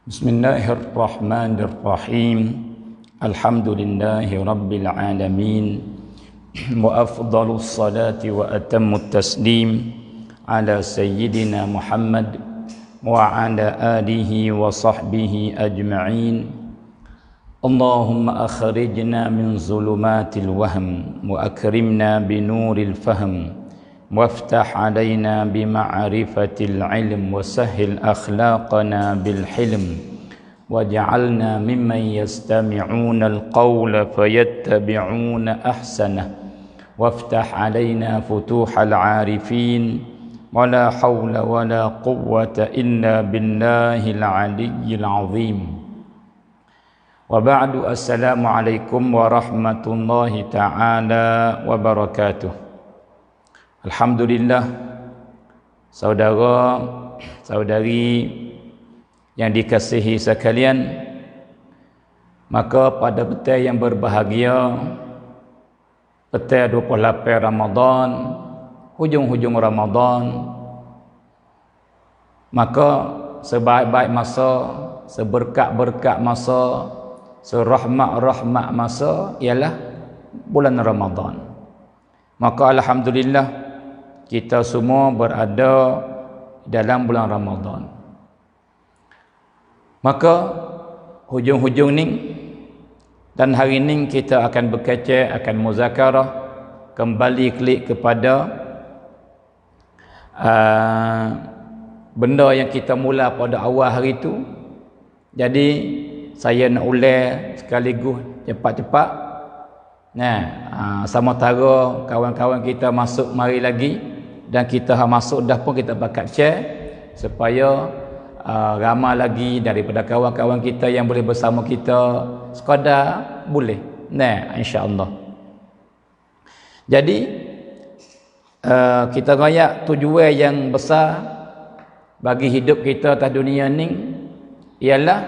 Bismillahirrahmanirrahim. Alhamdulillahi rabbil alamin. Wa afdalus salati wa atammut taslim ala sayyidina Muhammad wa ala alihi wa sahbihi ajma'in. Allahumma akhrijna min zulumatil wahm wa akrimna binuril fahm وافتح علينا بمعرفة العلم وسهل أخلاقنا بالحلم واجعلنا ممن يستمعون القول فيتبعون أحسنه وافتح علينا فتوح العارفين ولا حول ولا قوة إلا بالله العلي العظيم وبعد السلام عليكم ورحمة الله تعالى وبركاته. Alhamdulillah, saudara saudari yang dikasihi sekalian, maka pada petang yang berbahagia, petang 28 Ramadan, hujung-hujung Ramadan, maka sebaik-baik masa, seberkat-berkat masa, serahmat-rahmat masa ialah bulan Ramadan. Maka alhamdulillah kita semua berada dalam bulan Ramadan. Maka hujung-hujung ni dan hari ni kita akan berkaca, akan muzakarah, kembali klik kepada benda yang kita mula pada awal hari itu. Jadi saya nak ulang sekaligus cepat-cepat. Sementara kawan-kawan kita masuk mari lagi, dan kita masuk dah pun kita bakat share supaya ramai lagi daripada kawan-kawan kita yang boleh bersama kita sekadar boleh. Insya-Allah. Jadi kita royak tujuan yang besar bagi hidup kita atas dunia ni ialah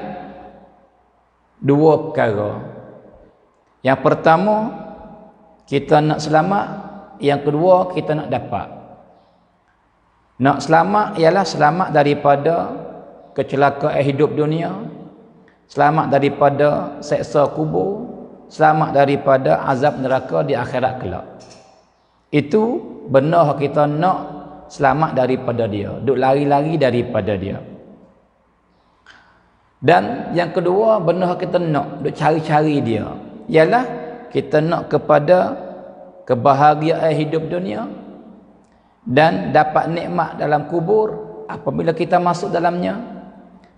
dua perkara. Yang pertama, kita nak selamat. Yang kedua, kita nak dapat. Nak selamat ialah selamat daripada kecelakaan hidup dunia, selamat daripada seksa kubur, selamat daripada azab neraka di akhirat kelak. Itu benar kita nak selamat daripada dia, duk lari-lari daripada dia. Dan yang kedua, benar kita nak duk cari-cari dia, ialah kita nak kepada kebahagiaan hidup dunia dan dapat nikmat dalam kubur apabila kita masuk dalamnya,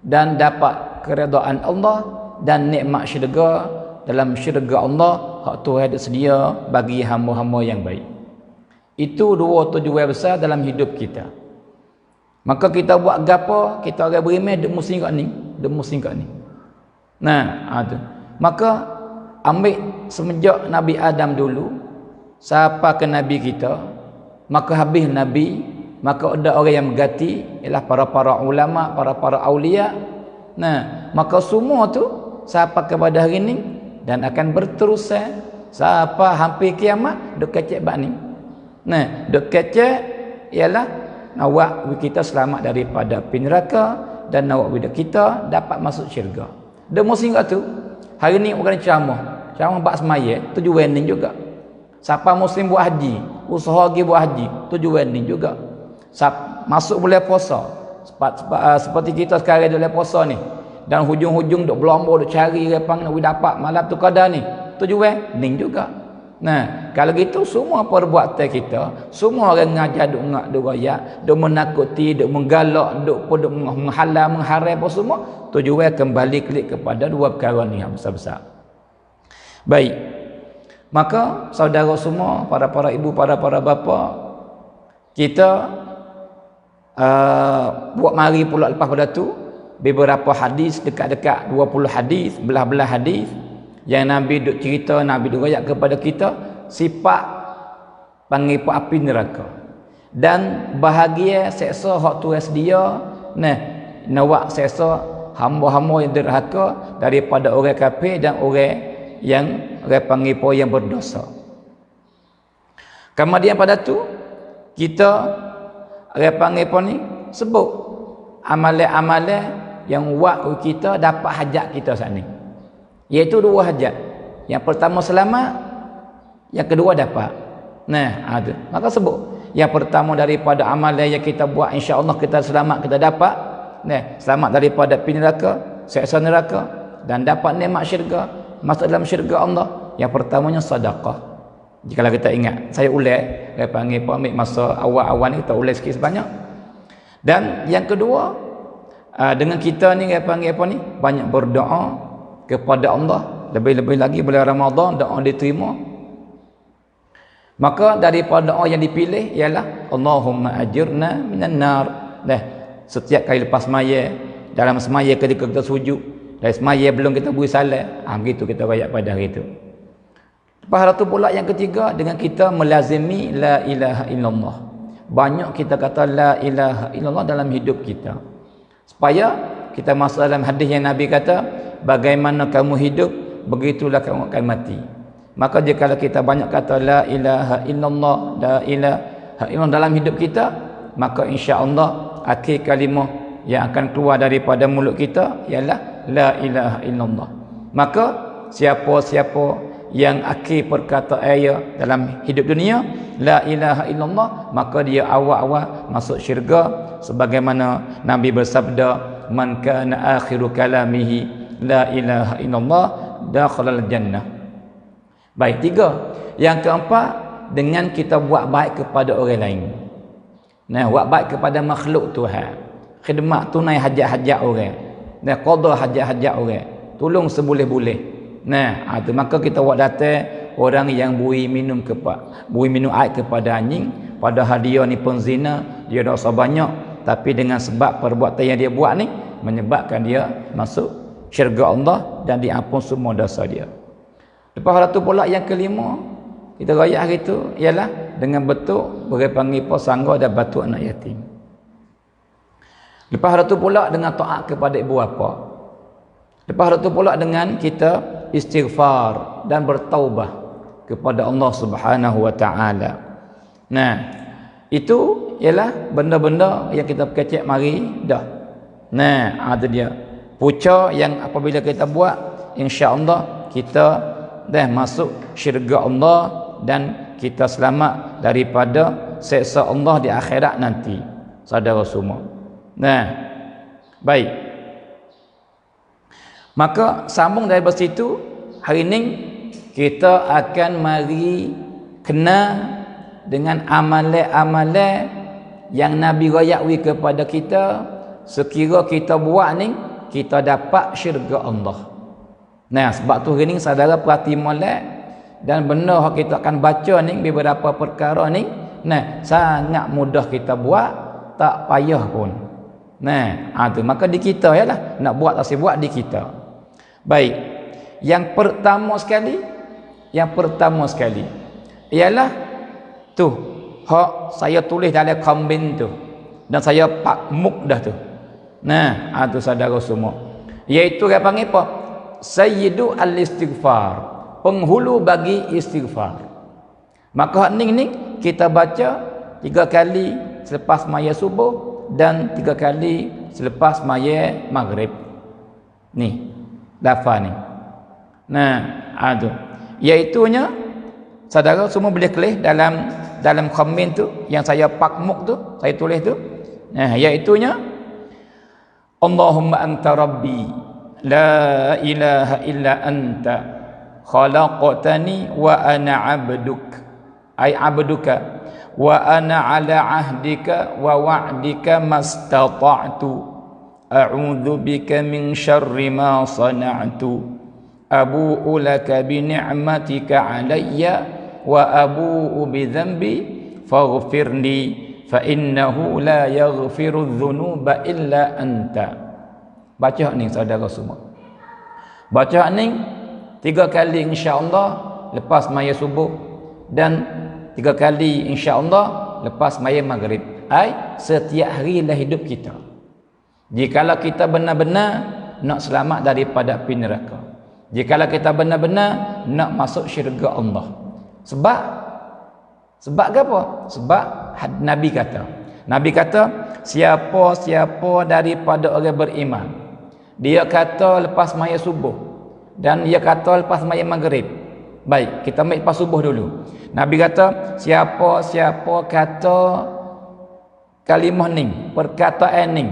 dan dapat keredaan Allah dan nikmat syurga dalam syurga Allah hak Tuhan ada sedia bagi hamba-hamba yang baik. Itu dua tujuan besar dalam hidup kita. Maka kita buat gapo, kita orang beriman duk musim kat ni, duk musim kat ni. Tu. Maka ambil semenjak Nabi Adam dulu sampai ke Nabi kita, maka habis Nabi, maka ada orang yang mengganti, ialah para-para ulama, para-para awliya. Maka semua tu sampai kepada hari ni dan akan berterusan sampai hampir kiamat duk kecek bab ni. Duk kecek ialah nak kita selamat daripada api neraka dan nak kita dapat masuk syurga. Dia mesti ingat tu. Hari ni orang ceramah bab semaya, tujuan ni juga. Siapa muslim buat haji, usaha pergi buat haji, tujuan ni juga. Masuk bulan puasa, seperti kita sekarang dalam puasa ni, dan hujung-hujung duk berlomba, duk cari repang nak dapat malam tu qadar ni, tujuan ni juga. Kalau gitu semua perbuatan kita, semua orang ngajar duk ngak, duk royak, duk menakuti, duk menggalak, duk menghalang, mengharam apa semua, tujuan kembali klik kepada dua perkara ni yang besar-besar. Baik. Maka saudara semua, para ibu, para bapa, kita buat mari pula lepas pada tu beberapa hadis, dekat-dekat 20 hadis, belah-belah hadis yang Nabi duk cerita, Nabi duk royak kepada kita sifat panggil api neraka dan bahagia seksa hak Tuhan sedia. Nak seksa hamba-hamba yang derhaka daripada orang kafir dan orang yang panggil yang berdosa. Kemudian pada tu kita panggil ni sebut amalan-amalan yang buat kita dapat hajat kita saat ni. Iaitu dua hajat. Yang pertama selamat, yang kedua dapat. Nah, ada. Maka sebut yang pertama daripada amalan yang kita buat, insya-Allah kita selamat, kita dapat. Nah, selamat daripada api neraka, siksa neraka, dan dapat nikmat syurga, masuk dalam syurga Allah. Yang pertamanya sedekah. Jikalau kita ingat, saya ulas, saya panggil pamit masa awal-awal ni, kita ulas sikit sebanyak. Dan yang kedua, dengan kita ni saya panggil apa ni, banyak berdoa kepada Allah, lebih-lebih lagi bulan Ramadan doa diterima. Maka daripada doa yang dipilih ialah Allahumma ajirna minan nar. Dah, setiap kali lepas semaya, dalam semaya ketika kita sujud, dari semaya belum kita beri salam, begitu kita rakyat pada hari itu. Lepas itu pula yang ketiga, dengan kita melazimi la ilaha illallah. Banyak kita kata la ilaha illallah dalam hidup kita, supaya kita masuk dalam hadis yang Nabi kata, bagaimana kamu hidup, begitulah kamu akan mati. Maka jika kita banyak kata la ilaha illallah, la ilaha illallah dalam hidup kita, maka insya-Allah akhir kalimah yang akan keluar daripada mulut kita ialah la ilaha illallah. Maka siapa-siapa yang akhir perkataan dalam hidup dunia la ilaha illallah, maka dia awal-awal masuk syurga, sebagaimana Nabi bersabda, man kana akhiru kalamihi la ilaha illallah dakhalal jannah. Baik, tiga. Yang keempat, dengan kita buat baik kepada orang lain. Nah, buat baik kepada makhluk Tuhan. Khidmat, tunai hajat-hajat orang. Nah, qada hajat-hajat orang. Tolong seboleh-boleh. Nah, itu maka kita buat datang orang yang bui minum air kepada anjing, padahal dia ni penzina, dia dosa banyak, tapi dengan sebab perbuatan yang dia buat ni menyebabkan dia masuk syurga Allah dan diampun semua dosa dia. Lepas itu pula yang kelima, kita raya hari itu ialah dengan betul beri panggil sangga dan batu anak yatim. Lepas itu pula dengan taat kepada ibu bapa. Lepas itu pula dengan kita istighfar dan bertaubah kepada Allah Subhanahu wa taala. Nah, itu ialah benda-benda yang kita kecek mari dah. Nah, ada dia. Puca yang apabila kita buat, insya-Allah kita dah masuk syurga Allah dan kita selamat daripada siksa Allah di akhirat nanti, saudara semua. Nah, baik. Maka sambung dari situ, hari ini kita akan mari kena dengan amalan-amalan yang Nabi rayakwi kepada kita, sekira kita buat ni kita dapat syurga Allah. Nah, sebab tu hari ni saudara perhati molek, dan benda yang kita akan baca ni beberapa perkara ni, nah, sangat mudah kita buat, tak payah pun. Nah, tu maka di kita ialah nak buat tak buat di kita. Baik. Yang pertama sekali ialah tu hak saya tulis dalam komen tu dan saya pak muk dah tu. Nah, tu saudara semua. Iaitu dia panggil apa? Sayyidu al-istighfar, penghulu bagi istighfar. Maka ni kita baca 3 kali selepas maya subuh dan 3 kali selepas maya maghrib. Ni lafaz ni. Nah, tu iaitunya saudara semua boleh kelih dalam komen tu yang saya pakmuk tu, saya tulis tu. Nah, iaitunya Allahumma anta rabbi la ilaha illa anta khalaqtani wa ana abduka wa ana ala ahdika wa wa'dika mastata'tu a'udzu bika min syarri ma sana'tu abu'u laka bi ni'matika 'alayya wa abu'u bi dhanbi faghfirli fa innahu la yaghfiru dzunuba illa anta. Baca ni saudara semua. Baca ni 3 kali insya-Allah lepas maya subuh dan 3 kali insya-Allah lepas maya maghrib. Setiap hari dalam hidup kita. Jikalau kita benar-benar nak selamat daripada api neraka. Jikalau kita benar-benar nak masuk syurga Allah. Sebab apa? Sebab Nabi kata, siapa-siapa daripada orang beriman Dia kata lepas maya subuh. Dan dia kata lepas maya maghrib. Baik, kita ambil lepas subuh dulu. Nabi kata, siapa-siapa kata kalimah ni, perkataan ni,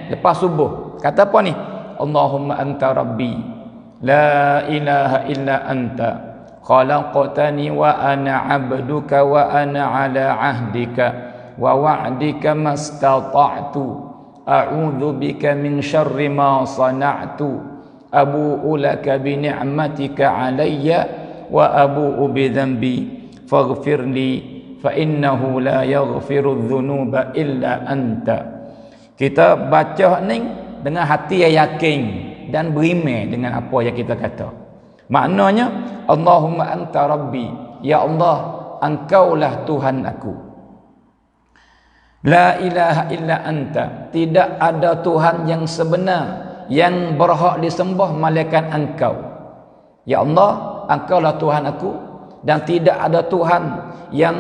lepas subuh. Kata apa ni? Allahumma anta rabbi, la ilaha illa anta, khalaqtani wa ana abduka wa ana ala ahdika wa wa'dika mastata'tu, a'udzu bika min syarri ma sana'tu, abu'u laka bi ni'matika alayya wa abu'u bi dhanbi faghfirli fa innahu la yaghfiru dhunuba illa anta. Kita baca ni dengan hati yang yakin dan beriman dengan apa yang kita kata. Maknanya, Allahumma anta rabbi, ya Allah, engkaulah Tuhan aku. La ilaha illa anta, tidak ada Tuhan yang sebenar yang berhak disembah malaikat engkau. Ya Allah, engkaulah Tuhan aku, dan tidak ada Tuhan yang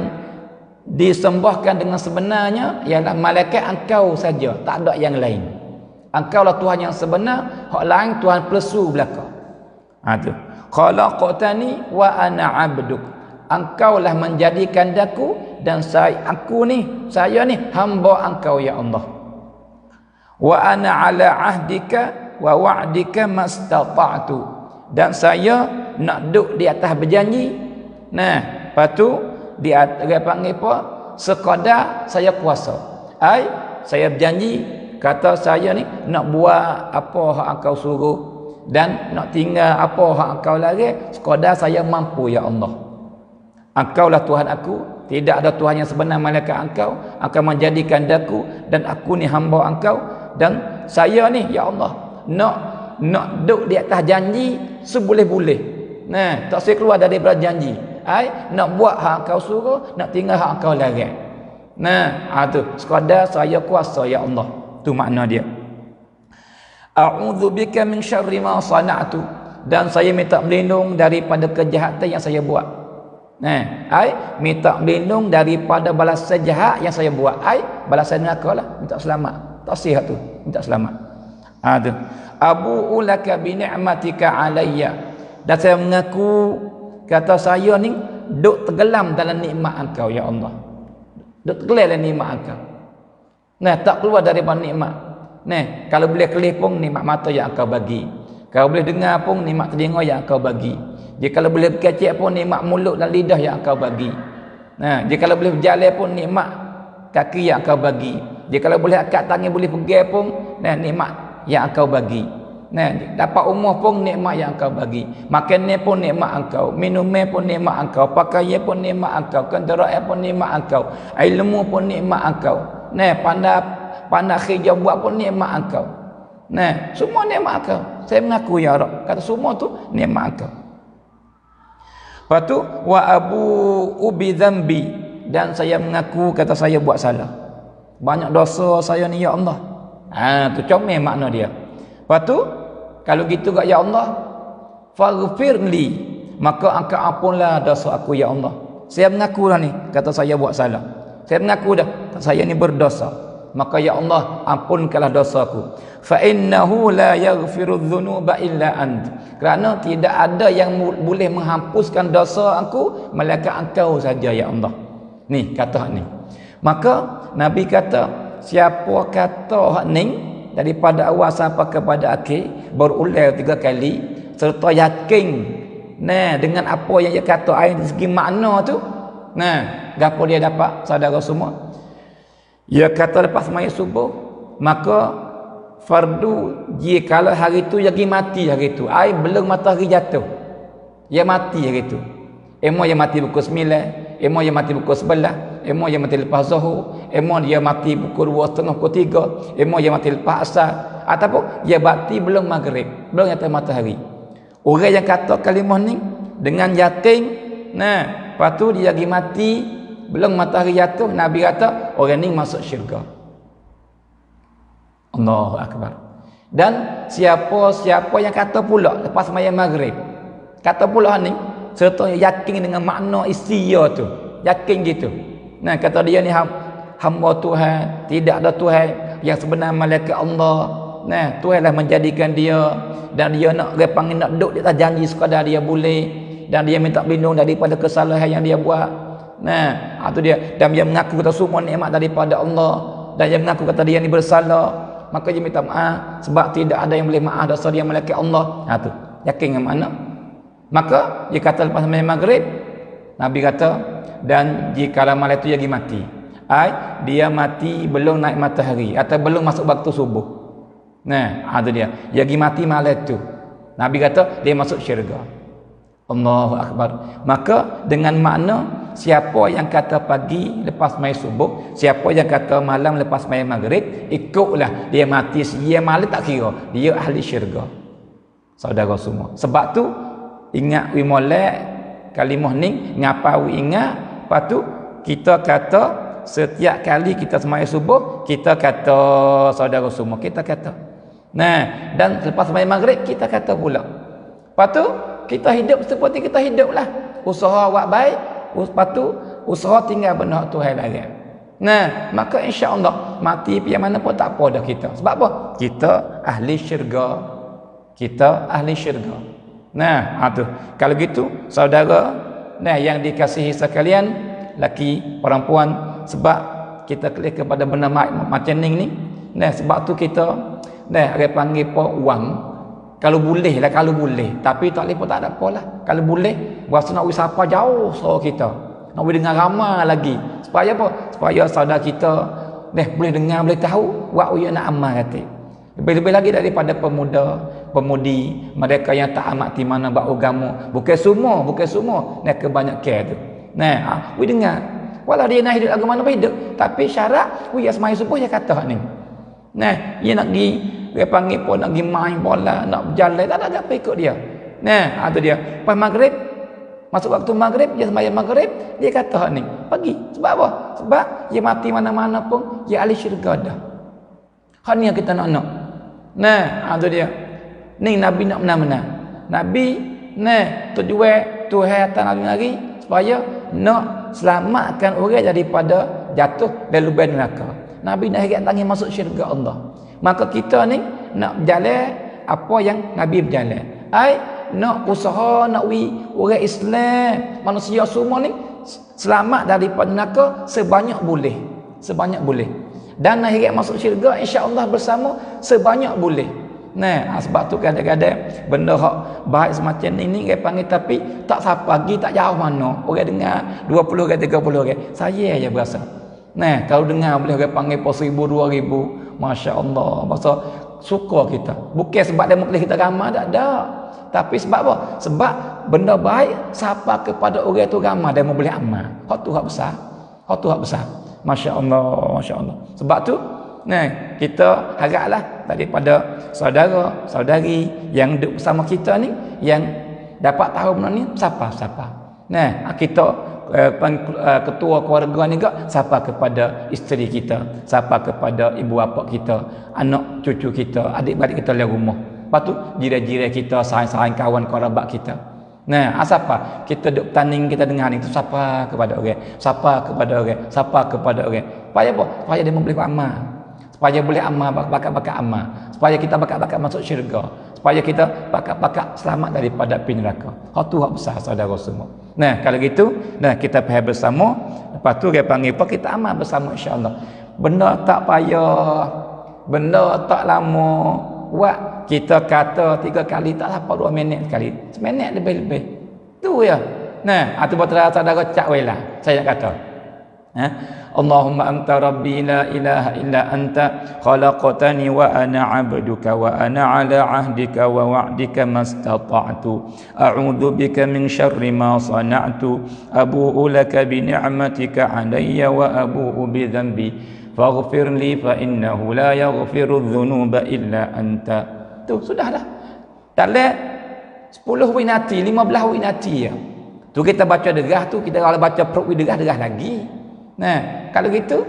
disembahkan dengan sebenarnya ialah malaikat engkau saja, tak ada yang lain. Engkaulah Tuhan yang sebenar, hak lain Tuhan plesu belaka. Tu. Khalaqtani wa ana abduk. Engkaulah menjadikan aku dan saya ni hamba engkau ya Allah. Wa ana ala ahdika wa wa'dika mastata'tu. Dan saya nak duduk di atas berjanji. Lepas tu dia panggil apa? Sekadar saya kuasa. Saya berjanji, kata saya ni nak buat apa hak engkau suruh dan nak tinggal apa hak engkau larang, sekadar saya mampu ya Allah. Engkaulah Tuhan aku, tidak ada Tuhan yang sebenar malaikat engkau. Engkau menjadikan aku dan aku ni hamba engkau, dan saya ni ya Allah nak duduk di atas janji seboleh-boleh. Tak saya keluar daripada janji. Nak buat hak engkau suruh, nak tinggal hak engkau larang. Tu sekadar saya kuasa ya Allah. Tu makna dia. A'udzu bika min syarri ma sana'tu, dan saya minta berlindung daripada kejahatan yang saya buat. Minta berlindung daripada balasan jahat yang saya buat. Balasan neraka lah, minta selamat. Tak sihat tu, minta selamat. Tu. Abu'u laka bi ni'matika alayya, dan saya mengaku, kata saya ni duk tenggelam dalam nikmat engkau ya Allah. Duk tenggelam dalam nikmat engkau. Tak keluar daripada nikmat. Kalau boleh kelih pun nikmat mata yang engkau bagi. Kalau boleh dengar pun nikmat telinga yang engkau bagi. Jika kalau boleh berkecek pun nikmat mulut dan lidah yang engkau bagi. Jika kalau boleh berjalan pun nikmat kaki yang engkau bagi. Jika kalau boleh angkat tangan, boleh pergi pun nikmat yang engkau bagi. Dapat umur pun nikmat yang engkau bagi. Makan pun nikmat engkau, minum pun nikmat engkau, pakaian pun nikmat engkau, kenderaan pun nikmat engkau, ilmu pun nikmat engkau. Pandai kerja buat pun nikmat engkau. Semua nikmat engkau. Saya mengaku ya Rabb, kata semua tu nikmat engkau. Lepas tu wa abu bi dzambi, dan saya mengaku, kata saya buat salah. Banyak dosa saya ni ya Allah. Tu comel makna dia. Lepas tu kalau gitu ya Allah, faghfirli, maka engkau ampunlah dosa aku ya Allah. Saya mengaku dah ni, kata saya buat salah. Saya mengaku dah, saya ni berdosa. Maka ya Allah, ampunkanlah dosaku. Fa innahu la yaghfiru dzunuba illa ant. Kerana tidak ada yang boleh menghapuskan dosa aku melainkan engkau saja ya Allah. Ni kata ni. Maka Nabi kata, siapa kata hak ni daripada awal sampai kepada akhir berulang 3 kali serta yakin dengan apa yang dia kata dari segi makna tu, gapo dia dapat saudara semua? Dia kata lepas sembahyang subuh, maka fardu dia kalau hari tu dia pergi mati hari tu, belum matahari jatuh, dia mati hari tu. Emo dia mati pukul 9, emo dia mati pukul 11, emo dia mati lepas zuhur, emo dia mati pukul 2:30, pukul 3, emo dia mati lepas asar, ataupun dia mati belum maghrib, belum jatuh matahari. Orang yang kata kalimah ni dengan yakin, lepas tu dia pergi mati belum matahari jatuh, Nabi kata orang ni masuk syurga. Allahu akbar. Dan siapa-siapa yang kata pula lepas sembahyang maghrib, kata pula ni serta yakin dengan makna isi dia tu, yakin gitu. Kata dia ni hamba Tuhan, tidak ada Tuhan yang sebenar malaikat Allah. Nah, Tuhan lah menjadikan dia, dan dia nak dia panggil nak duduk di atas janji sekadar dia boleh, dan dia minta berlindung daripada kesalahan yang dia buat. Nah, itu dia. Dan dia mengaku kata semua nikmat daripada Allah, dan dia mengaku kata dia ni bersalah, maka dia minta maaf sebab tidak ada yang boleh maaf dosa dia melainkan Allah. Tu yakin dengan mana? Maka dia kata lepas sembahyang maghrib, Nabi kata, dan jika malam itu dia pergi mati, dia mati belum naik matahari atau belum masuk waktu subuh. Nah, itu dia. Dia pergi mati malam itu, Nabi kata dia masuk syurga. Allahu Akbar. Maka dengan makna siapa yang kata pagi lepas mai subuh, siapa yang kata malam lepas mai maghrib, ikutlah dia mati dia malam tak kira, dia ahli syurga. Saudara semua. Sebab tu ingat wi molek kalimah ni, ngapa wi ingat? Lepas tu kita kata setiap kali kita sembahyang subuh, kita kata saudara semua, kita kata. Nah, dan lepas sembahyang maghrib kita kata pula. Lepas tu kita hidup seperti kita hiduplah. Usaha buat baik, lepas tu usaha tinggal benar Tuhan larang. Nah, maka insya-Allah mati pian mana pun tak apa dah kita. Sebab apa? Kita ahli syurga. Kita ahli syurga. Nah, tu. Kalau gitu, saudara, yang dikasihi sekalian, laki, perempuan, sebab kita klik kepada benda macam ni. Nah, sebab tu kita dia panggil apa wang. Kalau boleh lah, kalau boleh. Tapi tak boleh pun tak ada apalah. Kalau boleh, berasa nak wisapa jauh saudara kita. Nak dengar ramai lagi. Supaya apa? Supaya saudara kita boleh dengar, boleh tahu what we nak amal kata. Lebih-lebih lagi daripada pemuda, pemudi, mereka yang tak amat di mana buat agama. Bukan semua. Kebanyakan tu. We dengar. Walau dia nak hidup agama mana hidup, tapi syarat we sembahyang subuh dia kata ni. Dia nak pergi, dia panggil pun nak pergi main bola, nak berjalan, tak ada apa ikut dia. Itu dia. Lepas maghrib, masuk waktu maghrib, dia sembahyang maghrib, dia kata ni, pergi. Sebab apa? Sebab dia mati mana-mana pun, dia ahli syurga dah. Hak ni yang kita nak. Itu dia. Ni Nabi nak benar-benar. Nabi, tujuan Tuhan atas Nabi lagi, supaya nak selamatkan orang daripada jatuh dan lubang neraka. Nabi nak heret tangan masuk syurga Allah. Maka kita ni nak berjalan apa yang Nabi berjalan. Nak usaha nak orang Islam, manusia semua ni selamat daripada neraka sebanyak boleh. Sebanyak boleh. Dan nak heret masuk syurga insya-Allah bersama sebanyak boleh. Sebab tu kadang-kadang benda hak baik semacam ni dia panggil, tapi tak siapa pergi, tak jauh mana. Orang dengar 20 orang 30 orang. Saya aja berasa. Kalau dengar boleh orang panggil pos 1000 2000, masya-Allah. Masa suka kita. Bukan sebab dia muklis kita ramai, tak ada. Tapi sebab apa? Sebab benda baik siapa kepada orang tu ramai dia mau boleh amal. Hak tu hak besar. Hak tu hak besar. Masya-Allah, masya-Allah. Sebab tu kita haraplah daripada saudara-saudari yang duduk bersama kita ni, yang dapat tahu benda ni siapa-siapa. Kita ketua keluarga ni juga siapa kepada isteri kita, siapa kepada ibu bapa kita, anak cucu kita, adik-beradik kita dalam rumah. Lepas tu jiran-jiran kita, sahabat kawan kerabat kita. Siapa kita duk tanding kita dengar ni tu, siapa kepada orang, siapa kepada orang, siapa kepada orang. Supaya apa? Supaya dia boleh beramal. Supaya boleh amal, bakat-bakat amal. Supaya kita bakat-bakat masuk syurga. Supaya kita bakat-bakat selamat daripada api neraka. Hak tu hak besar saudara semua. Kalau gitu, kita faham bersama. Lepas tu dia panggil apa? Kita amal bersama insya-Allah. Benda tak payah, benda tak lama. Buat kita kata 3 kali tak sampai 2 minit sekali. Seminit lebih-lebih. Tu ya. Itu betul saudara cak wela. Saya nak kata. Allahumma anta rabbi la ilaha illa anta khalaqtani wa ana 'abduka wa ana 'ala 'ahdika wa wa'dika mastata'tu a'udzu bika min syarri ma sana'tu abu'u laka bi ni'matika 'alayya wa abu'u bi dhanbi faghfir li fa innahu la yaghfiru dhunuba illa anta. Tu sudah dah. Dalam 10 winati, 15 winati ya. Tu kita baca derah tu, kita kalau baca perut derah lagi. Kalau gitu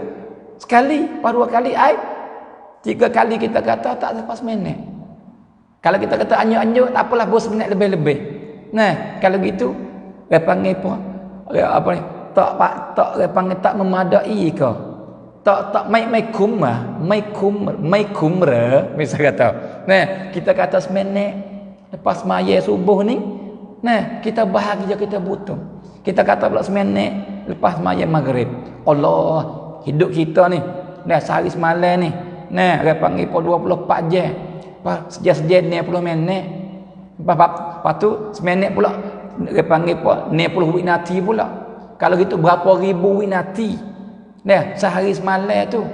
sekali, dua kali 3 kali kita kata tak sampai seminit. Kalau kita kata anjuk-anjuk tak apalah 2 minit lebih-lebih. Kalau gitu dia panggil apa ni? Tak dia panggil tak memadai ke? tak mai kumra misal kata. Nah, kita kata seminit lepas maya subuh ni, nah, kita bahagia kita butuh. Kita kata pula seminit lepas maya maghrib. Allah, hidup kita ni, nah sehari semalam ni, nah dia panggil pun 24 jam. Sejak 90 minit. Lepas tu seminit pula dia panggil pun 90 winati pula. Kalau gitu berapa ribu winati. Nah, sehari semalam tu.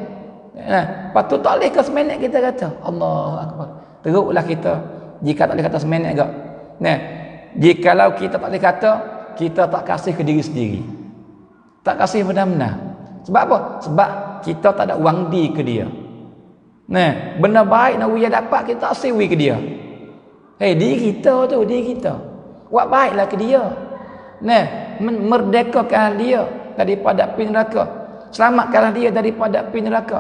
Nah, lepas tu tak boleh ke seminit kita kata. Allahu Akbar. Teruklah kita jika tak boleh kata seminit agak. Nah, jikalau kita tak boleh kata, kita tak kasih ke diri sendiri. Tak kasih benar-benar. Sebab apa? Sebab kita tak ada wang di ke dia. Nah, benda baik nak dia dapat, kita tak kasih ke dia. Diri kita tu, diri kita. Buat baiklah ke dia. Nah, merdekakan dia daripada api neraka. Selamatkanlah dia daripada api neraka.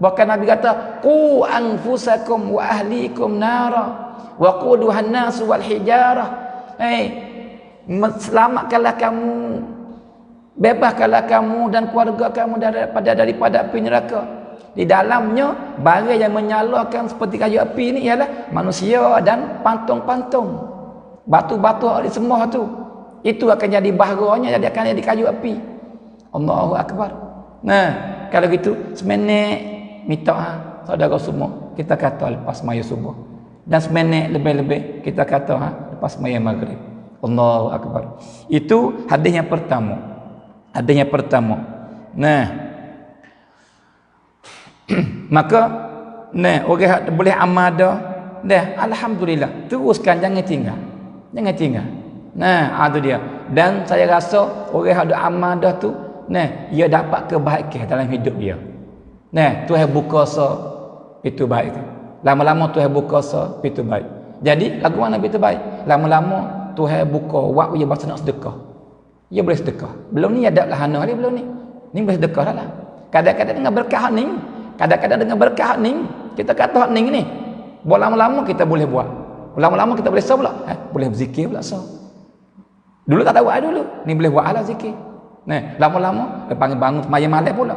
Bahkan Nabi kata, qu anfusakum wa ahlikum nara wa quduhan nas wal hijarah. Selamatkanlah kamu, bebaskanlah kamu dan keluarga kamu daripada api neraka. Di dalamnya barang yang menyalakan seperti kayu api ni ialah manusia dan pantung-pantung. Batu-batu di semua tu. Itu akan jadi baharanya, jadi akan jadi kayu api. Allahu Akbar. Nah, kalau gitu seminit minta saudara semua kita kata lepas maya subuh. Dan seminit lebih-lebih kita kata lepas maya maghrib. Allahu Akbar. Itu hadis yang pertama. Hadis yang pertama. Nah, maka orang boleh amal dah. Alhamdulillah. Teruskan, jangan tinggal. Jangan tinggal. Nah, itu dia. Dan saya rasa orang ada amal dah tu, dia dapat kebahagiaan dalam hidup dia. Tuhan buka pintu baik tu. Lama-lama Tuhan buka pintu baik. Jadi lagu mana pintu baik? Lama-lama Tuhan buka waktu dia bahasa nak sedekah. Dia boleh sedekah. Belum ni ada lah hana dia belum ni. Ni boleh sedekah dah lah. Kadang-kadang dengan berkah ni, kadang-kadang dengan berkah ni, kita kata hak ni, lama-lama kita boleh buat. Lama-lama kita boleh pula. Boleh berzikir pula Dulu tak tahu dulu. Ni boleh buat ala zikir. Lama-lama dia panggil bangun semaya malam pula.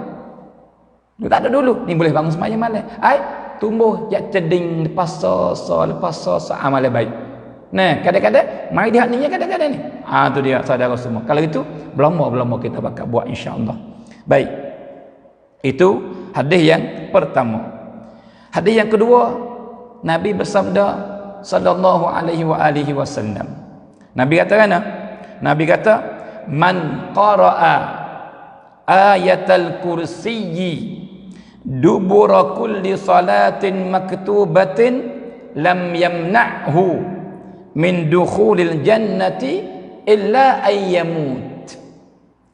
Dulu tak ada dulu. Ni boleh bangun semaya malam. Tumbuh jak ceding lepas amal baik. Kadang-kadang mai dia ni kadang-kadang ni. Tu dia saudara semua. Kalau itu belum kita bakal buat insya-Allah. Baik. Itu hadis yang pertama. Hadis yang kedua, Nabi bersabda sallallahu alaihi wasallam. Nabi kata kan? Nabi kata, man qara'a ayatal kursiyyi dubura kulli salatin maktubatin lam yamna'hu min dukhulil jannati illa ayyamut.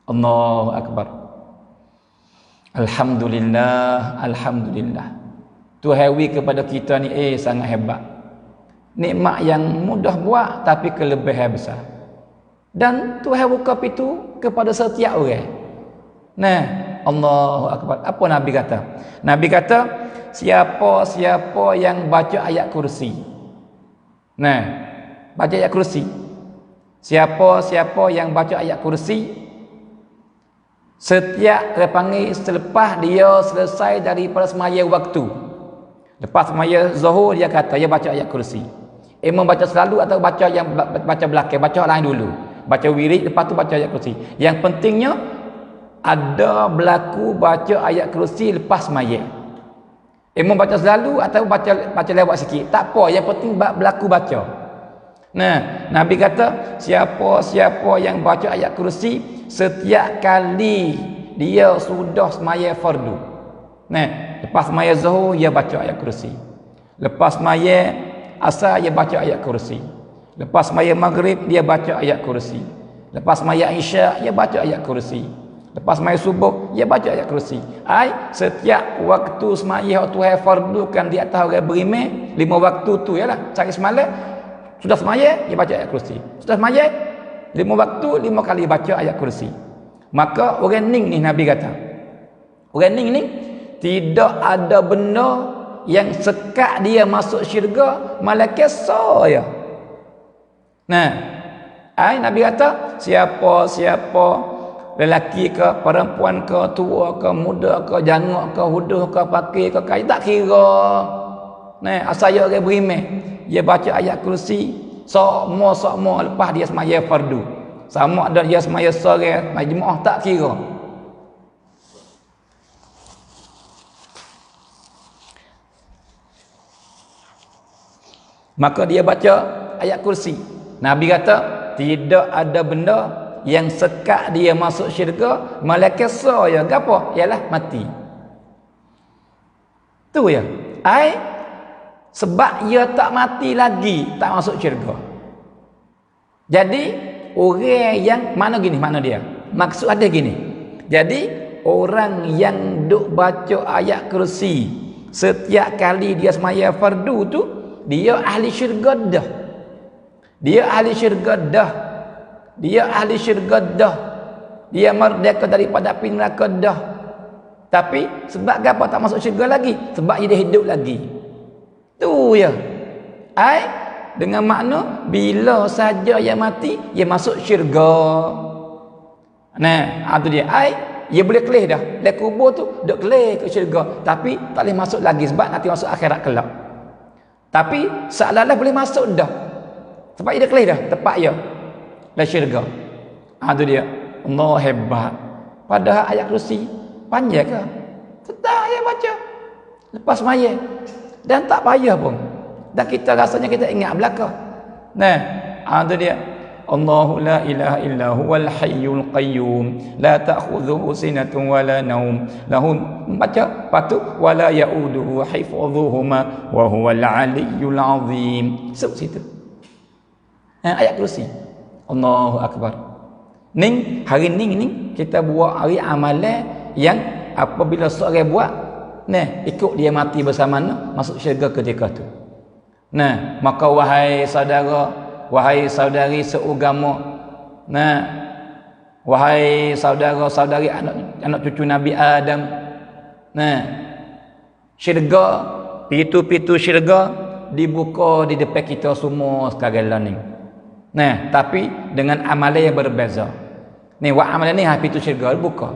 Allahu Akbar. Alhamdulillah, alhamdulillah. Tuhawi kepada kita ni sangat hebat. Nikmat yang mudah buat tapi kelebihan besar. Dan Tuhan buka pintu kepada setiap orang. Allahu Akbar. Apa Nabi kata? Nabi kata, siapa yang baca ayat kursi. Baca ayat kursi. Siapa yang baca ayat kursi, setiap dia panggil selepas dia selesai daripada semaya waktu. Lepas semaya zuhur dia kata dia baca ayat kursi. Imam baca selalu atau baca yang baca belakang, baca lain dulu. Baca wirid lepas tu baca ayat kursi. Yang pentingnya ada berlaku baca ayat kursi lepas semaya. Imam baca selalu atau baca lewat sikit. Tak apa, yang penting berlaku baca. Nabi kata siapa yang baca ayat kursi setiap kali dia sudah semaya fardu. Lepas semaya zuhur dia baca ayat kursi. Lepas semaya asar dia baca ayat kursi. Lepas semaya maghrib dia baca ayat kursi. Lepas semaya isyak dia baca ayat kursi. Lepas semaya subuh dia baca ayat kursi. Setiap waktu semaya Tuhan fardukan di atas orang beriman, 5 waktu tu ialah sehari semalam. Sudah semaya dia baca ayat kursi. Sudah semaya 5 waktu 5 kali baca ayat kursi. Maka orang ning ni Nabi kata, orang ning ni tidak ada benda yang sekat dia masuk syurga malaikat saya. Nabi kata siapa lelaki ke, perempuan ke, tua ke, muda ke, jangak ke, huduh ke, pakir ke, kaya tak kira. Nah, asal dia orang berimeh, dia baca ayat kursi, sokmo lepas dia semaya fardu. Sama ada dia semaya sore, majmuah tak kira. Maka dia baca ayat kursi. Nabi kata, tidak ada benda yang sekat dia masuk syurga, malaikat saya gapo? Ialah mati. Tu ya. Sebab ia tak mati lagi, tak masuk syurga. Jadi orang yang mana dia? Maksud ada gini. Jadi orang yang duk baca ayat kursi setiap kali dia semaya fardu tu, dia ahli syurga dah. Dia ahli syurga dah. Dia ahli syurga dah. Dia merdeka daripada api neraka dah. Tapi sebab apa tak masuk syurga lagi? Sebab dia hidup lagi. Tu ya. Dengan makna bila saja dia mati, dia masuk syurga. Nah, tu dia. Dia boleh kelih dah. Dia kubur tu duk kelih ke syurga, tapi tak boleh masuk lagi sebab nanti masuk akhirat kelak. Tapi seolah-olah boleh masuk dah. Sebab dia kelih dah tepat dia. Dah syurga. Tu dia. Allah hebat. Padahal ayat kursi panjang ke? Tetap ayat baca. Lepas maya. Dan tak payah pun. Dan kita rasanya kita ingat belakang. Nah, tu dia. Allahu la ilaha illa huwal hayyul qayyum la ta'khudhuhu sinatun wala naum lahu baca patu wala yauduhu hifdhuhuma wa huwal aliyyul azim. Situ. Ayat kursi. Allahu akbar. Hari ni kita buat hari amalan yang apabila seorang buat, ikut dia mati bersama masuk syurga ketika tu. Maka wahai saudara, wahai saudari seugama, wahai saudara-saudari anak cucu Nabi Adam, syurga, pintu-pintu syurga dibuka di depan kita semua sekarang lah ni. Tapi dengan amalan yang berbeza. Buat amalan ni pintu syurga buka.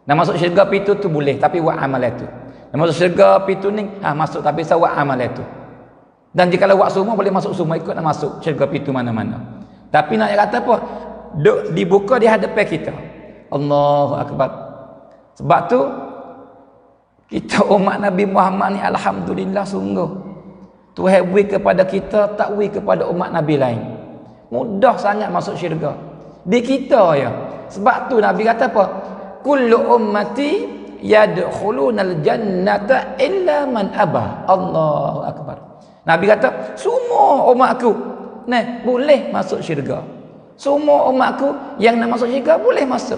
Masuk syurga pintu tu boleh, tapi buat amalan tu. Masuk syurga pintu ni masuk, tapi saya buat amalan tu. Dan jika buat semua boleh masuk semua, ikut nak masuk syurga pintu mana-mana. Tapi nak kata apa? Dibuka di hadapan kita. Allahu akbar. Sebab tu kita umat Nabi Muhammad ni alhamdulillah sungguh. Tuhan beri kepada kita, tak beri kepada umat Nabi lain. Mudah sangat masuk syurga. Di kita ya. Sebab tu Nabi kata apa? Kullu ummati yadkhulunal jannata illa man aba. Allahu akbar. Nabi kata, semua umat aku boleh masuk syurga. Semua umat aku yang nak masuk syurga boleh masuk.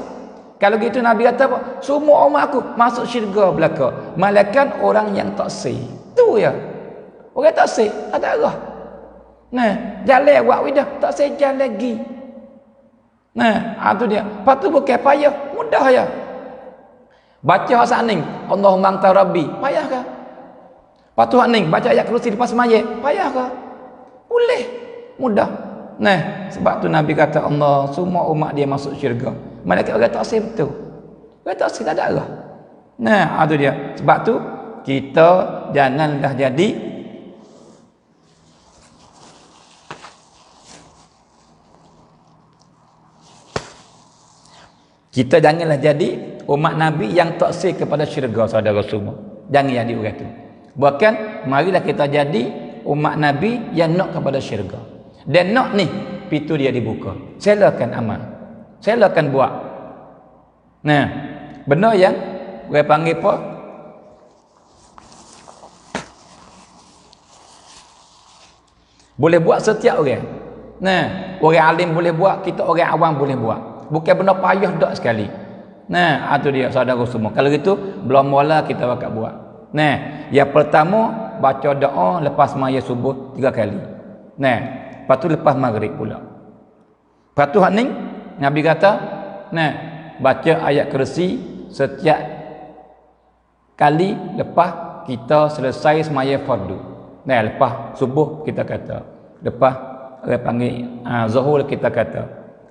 Kalau gitu Nabi kata apa? Semua umat aku masuk syurga belaka. Malaikat orang yang tak sah. Tu ya. Orang tak sah, ada arah. Jalan buat widah, tak sah jalan lagi. Tu dia. Lepas tu bukan payah, mudah ya. Baca asal ni, Allahumma anta rabbi, payah ke? Patuh ni baca ayat kursi lepas semaya, payah ke? Boleh, mudah. Sebab tu Nabi kata Allah, semua umat dia masuk syurga. Malaikat orang tak sah betul. Orang tak sah tak ada arah. Tu dia. Sebab tu kita janganlah jadi umat Nabi yang tak sah kepada syurga, saudara semua. Jangan jadi orang tu. Bahkan marilah kita jadi umat Nabi yang nak kepada syurga. Dan nak ni pintu dia dibuka. Silakan amal. Silakan buat. Benda yang orang panggil apa? Boleh buat setiap orang. Orang alim boleh buat, kita orang awam boleh buat. Bukan benda payah dak sekali. Tu dia saudara semua. Kalau gitu belum mula kita bakal buat. Yang pertama baca doa lepas maya subuh 3 kali. Lepas tu lepas maghrib pula. Lepas tu ni Nabi kata, baca ayat kursi setiap kali lepas kita selesai semaya fardu. Lepas subuh kita kata, lepas orang panggil zuhur kita kata,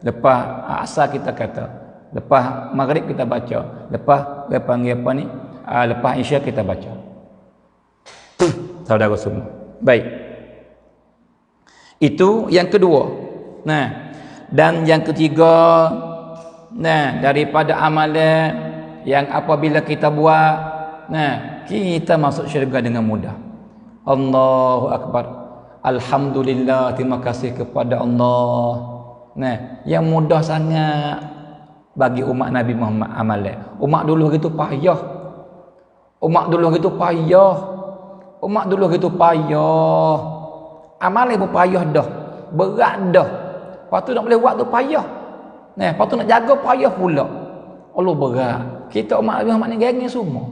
lepas asar kita kata, Lepas maghrib kita baca. Lepas dia panggil apa ni? Lepas isya kita baca. Saudara semua. Baik. Itu yang kedua. Nah, dan yang ketiga, nah, daripada amalan yang apabila kita buat, nah, kita masuk syurga dengan mudah. Allahu Akbar. Alhamdulillah, terima kasih kepada Allah. Nah, yang mudah sangat bagi umat Nabi Muhammad amalan. Umat dulu gitu payah. Umat dulu gitu payah. Umat dulu gitu payah. Amalan pun payah dah. Berat dah. Lepas tu nak boleh buat tu payah. Nah, lepas tu nak jaga payah pula. Allah berat. Kita umat Nabi Muhammad ni geng semua.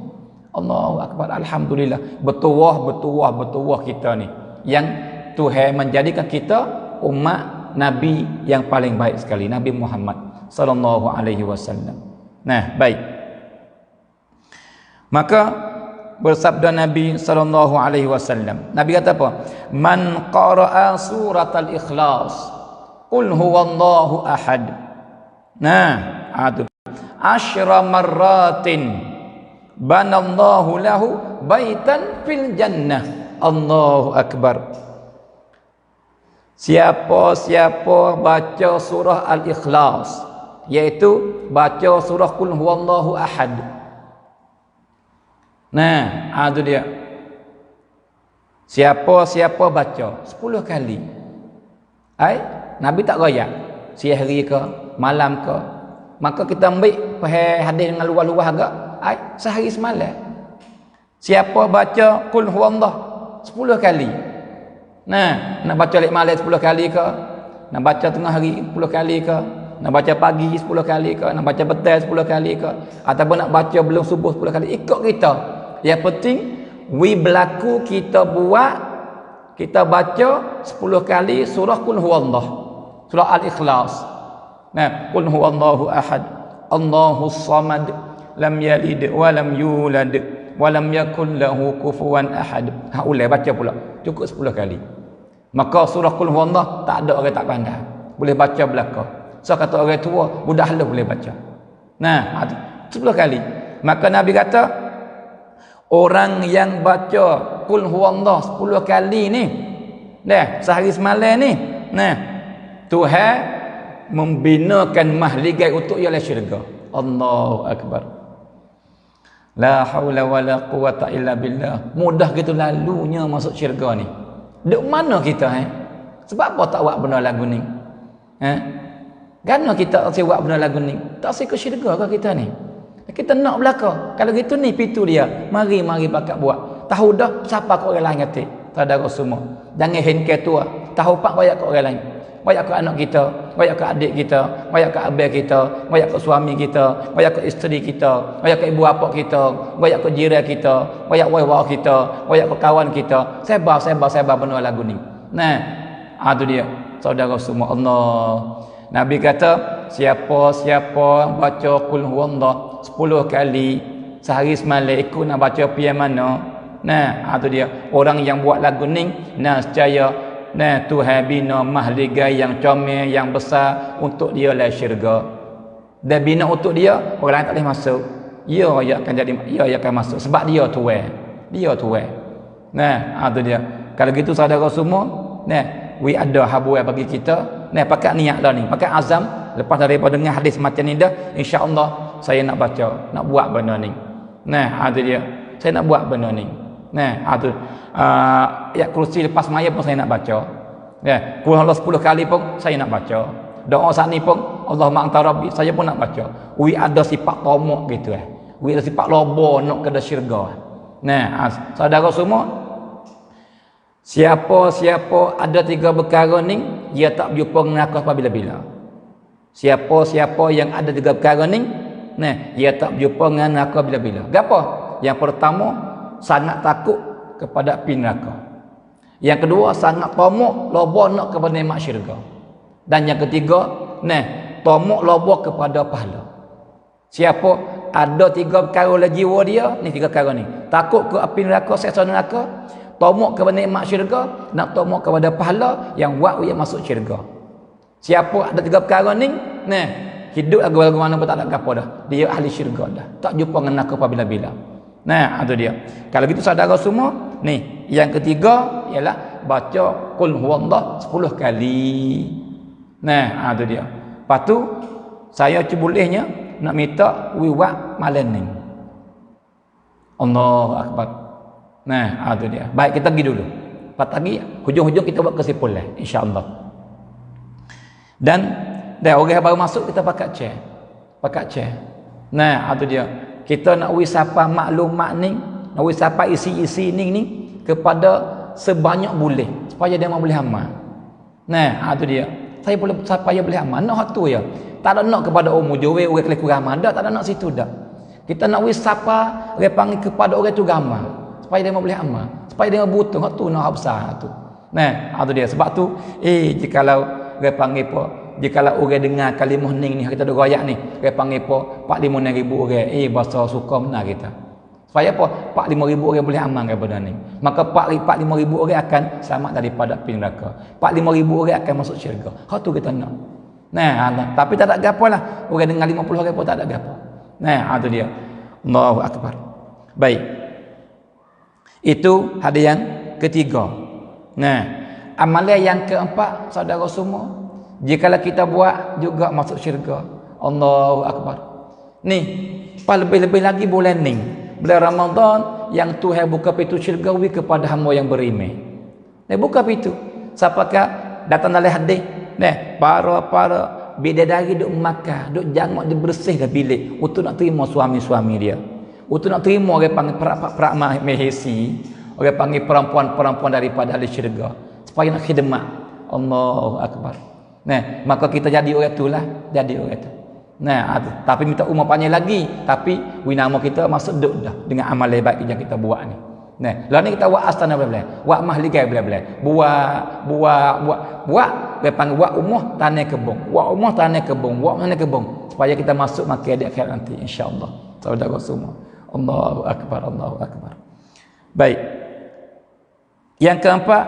Allahu Akbar. Alhamdulillah. Bertuah kita ni. Yang Tuhan menjadikan kita umat Nabi yang paling baik sekali. Nabi Muhammad sallallahu alaihi wasallam. Nah, baik. Maka bersabda Nabi sallallahu alaihi wasallam. Nabi kata apa? Man qara'a suratal ikhlas. Qul huwallahu ahad. Nah, itu. Asyra marratin banallahu lahu baitan fil jannah. Allahu akbar. Siapa baca surah Al-Ikhlas, iaitu baca surah Qul huwallahu ahad. Nah, itu dia. Siapa baca 10 kali. Nabi tak royak. Siang hari ke, malam ke. Maka kita ambil hadis dengan luas-luas agak. Sehari semalam. Siapa baca Qul huwallah 10 kali. Nah, nak baca lek malam 10 kali ke? Nak baca tengah hari 10 kali ke? Nak baca pagi 10 kali ke? Nak baca petang 10 kali ke? Ataupun nak baca belum subuh 10 kali? Ikut kita. Yang penting berlaku kita buat, kita baca 10 kali surah Qul huwallah. Surah Al-Ikhlas. Nah, Qul huwallahu ahad. Allahus samad. Lam yalid wa lam yulad wa lam yakul lahu kufuwan ahad. Ulai baca pula. Cukup 10 kali. Maka surah Qul huwallah tak ada orang tak pandai. Boleh baca belaka. So kata orang tua, budak halus boleh baca. Nah, 10 kali. Maka Nabi kata, orang yang baca Qul huwallah 10 kali ni, sehari semalam ni, Tuhan membinakan mahligai untuk ialah syurga. Allahu akbar. La haula wala quwata illa billah. Mudah gitu lalunya masuk syurga ni. Duk mana kita Sebab apa tak buat benda lagu ni? Kenapa kita tak buat benda lagu ni? Tak sikut syurga ke kita ni? Kita nak belaka. Kalau gitu ni pintu dia. Mari pakat buat. Tahu dah siapa kau orang lain kata. Saudara semua. Jangan henke tua. Tahu pak banyak kau orang lain. Banyak ke anak kita, banyak ke adik kita, banyak ke abang kita, banyak ke suami kita, banyak ke isteri kita, banyak ke ibu bapa kita, banyak ke jiran kita, banyak wah kita, banyak ke kawan kita. Sebar benda lagu ni. Nah, itu dia. Saudara semua Allah. Nabi kata, siapa baca Qul huwallah 10 kali sehari semalam, ikut nak baca pian mana. Nah, itu dia. Orang yang buat lagu ni, nescaya Tuhan bina mahligai yang comel, yang besar untuk dia lah syurga. Dan bina untuk dia, orang lain tak boleh masuk. Ia akan masuk sebab dia tuan. Itu dia. Kalau gitu saudara semua, ada habuai bagi kita. Pakai niat dah ni, pakai azam. Lepas daripada dengar hadis macam ni dah, insya-Allah saya nak baca, nak buat benda ni. Itu dia. Saya nak buat benda ni. Itu ayat kursi lepas maya pun saya nak baca. Qul huwallah 10 kali pun saya nak baca. Doa saat ni pun Allahumma anta rabbi, saya pun nak baca. Ada sifat tamak gitu ada sifat lobo nak ke syurga. Saudara semua, siapa ada 3 perkara ni, dia tak berjumpa dengan aku apabila-bila. Siapa yang ada 3 perkara ni, dia tak berjumpa dengan aku apabila-bila. Gapo? Yang pertama, sangat takut kepada api neraka. Yang kedua, sangat tamak lobo nak kepada nikmat syurga. Dan yang ketiga, tamak lobo kepada pahala. Siapa ada 3 perkara dalam jiwa dia, ni 3 perkara ni. Takut ke api neraka, siksa neraka, tamak kepada nikmat syurga, nak tamak kepada pahala yang buat dia masuk syurga. Siapa ada 3 perkara ni, hidup lagu mana pun tak ada apa dah. Dia ahli syurga dah. Tak jumpa dengan neraka bila-bila. Nah, itu dia. Kalau gitu saudara semua, ni yang ketiga ialah baca qul huwallah 10 kali. Nah, itu dia. Lepas tu saya bolehnya nak minta wiwak malam ni. Allahu akbar. Nah, itu dia. Baik, kita pergi dulu. Lepas lagi hujung-hujung kita buat kesimpulan insya-Allah. Dan orang baru masuk kita pakai chair. Nah, itu dia. Kita nak wisapa maklumat ni, nak wisapa isi-isi ni kepada sebanyak boleh supaya dia boleh amal. Nah, itu dia. Saya boleh supaya boleh amal. Nak hak tu ya. Tak ada nak kepada umur jauh orang kelih kurang amal. Tak ada nak situ dah. Kita nak wisapa orang panggil kepada orang tu amal supaya dia boleh amal. Supaya dia butuh hak tu nak besar tu. Nah, itu dia. Sebab tu jikalau orang panggil apa, jikalau orang dengar kalimah ning ni kita ada royak ni, orang panggil apa 4-5 ribu orang, bahasa suka benar kita. Supaya apa? 4-5 ribu orang boleh aman daripada ni. Maka 4-5 ribu orang akan selamat daripada api neraka. 4-5 ribu orang akan masuk syurga. Hak tu kita nak. Nah, tapi tak ada gapo lah. Orang dengar 50 orang pun tak ada gapo. Nah, itu dia. Allahu akbar. Baik. Itu hadis yang ketiga. Nah, amalan yang keempat saudara semua, jikalau kita buat juga masuk syurga. Allahu akbar. Ni, lebih-lebih lagi bulan ni, bulan Ramadan yang Tuhan buka pintu syurgawi kepada hamba yang beriman. Dia buka pintu. Siapakah datang dalam hadis? Nah, para bidadari duk makan, duk jangok dia bersih dah bilik untuk nak terima suami-suami dia. Untuk nak terima orang panggil perak mehesi, orang panggil perempuan-perempuan daripada ahli syurga supaya nak khidmat. Allahu akbar. Nah, maka kita jadi orang itulah, jadi orang itu. Nah, tapi minta umur panjang lagi, tapi nama kita masuk duk dah dengan amal baik yang kita buat ni. Nah, lalu ni kita buat astana boleh, buat mahligai boleh. Buat dia panggil buat umur tanah kebun. Buat umur tanah kebun supaya kita masuk makan di akhirat nanti insya-Allah. Saudara semua. Allahu akbar, Allahu akbar. Baik. Yang keempat,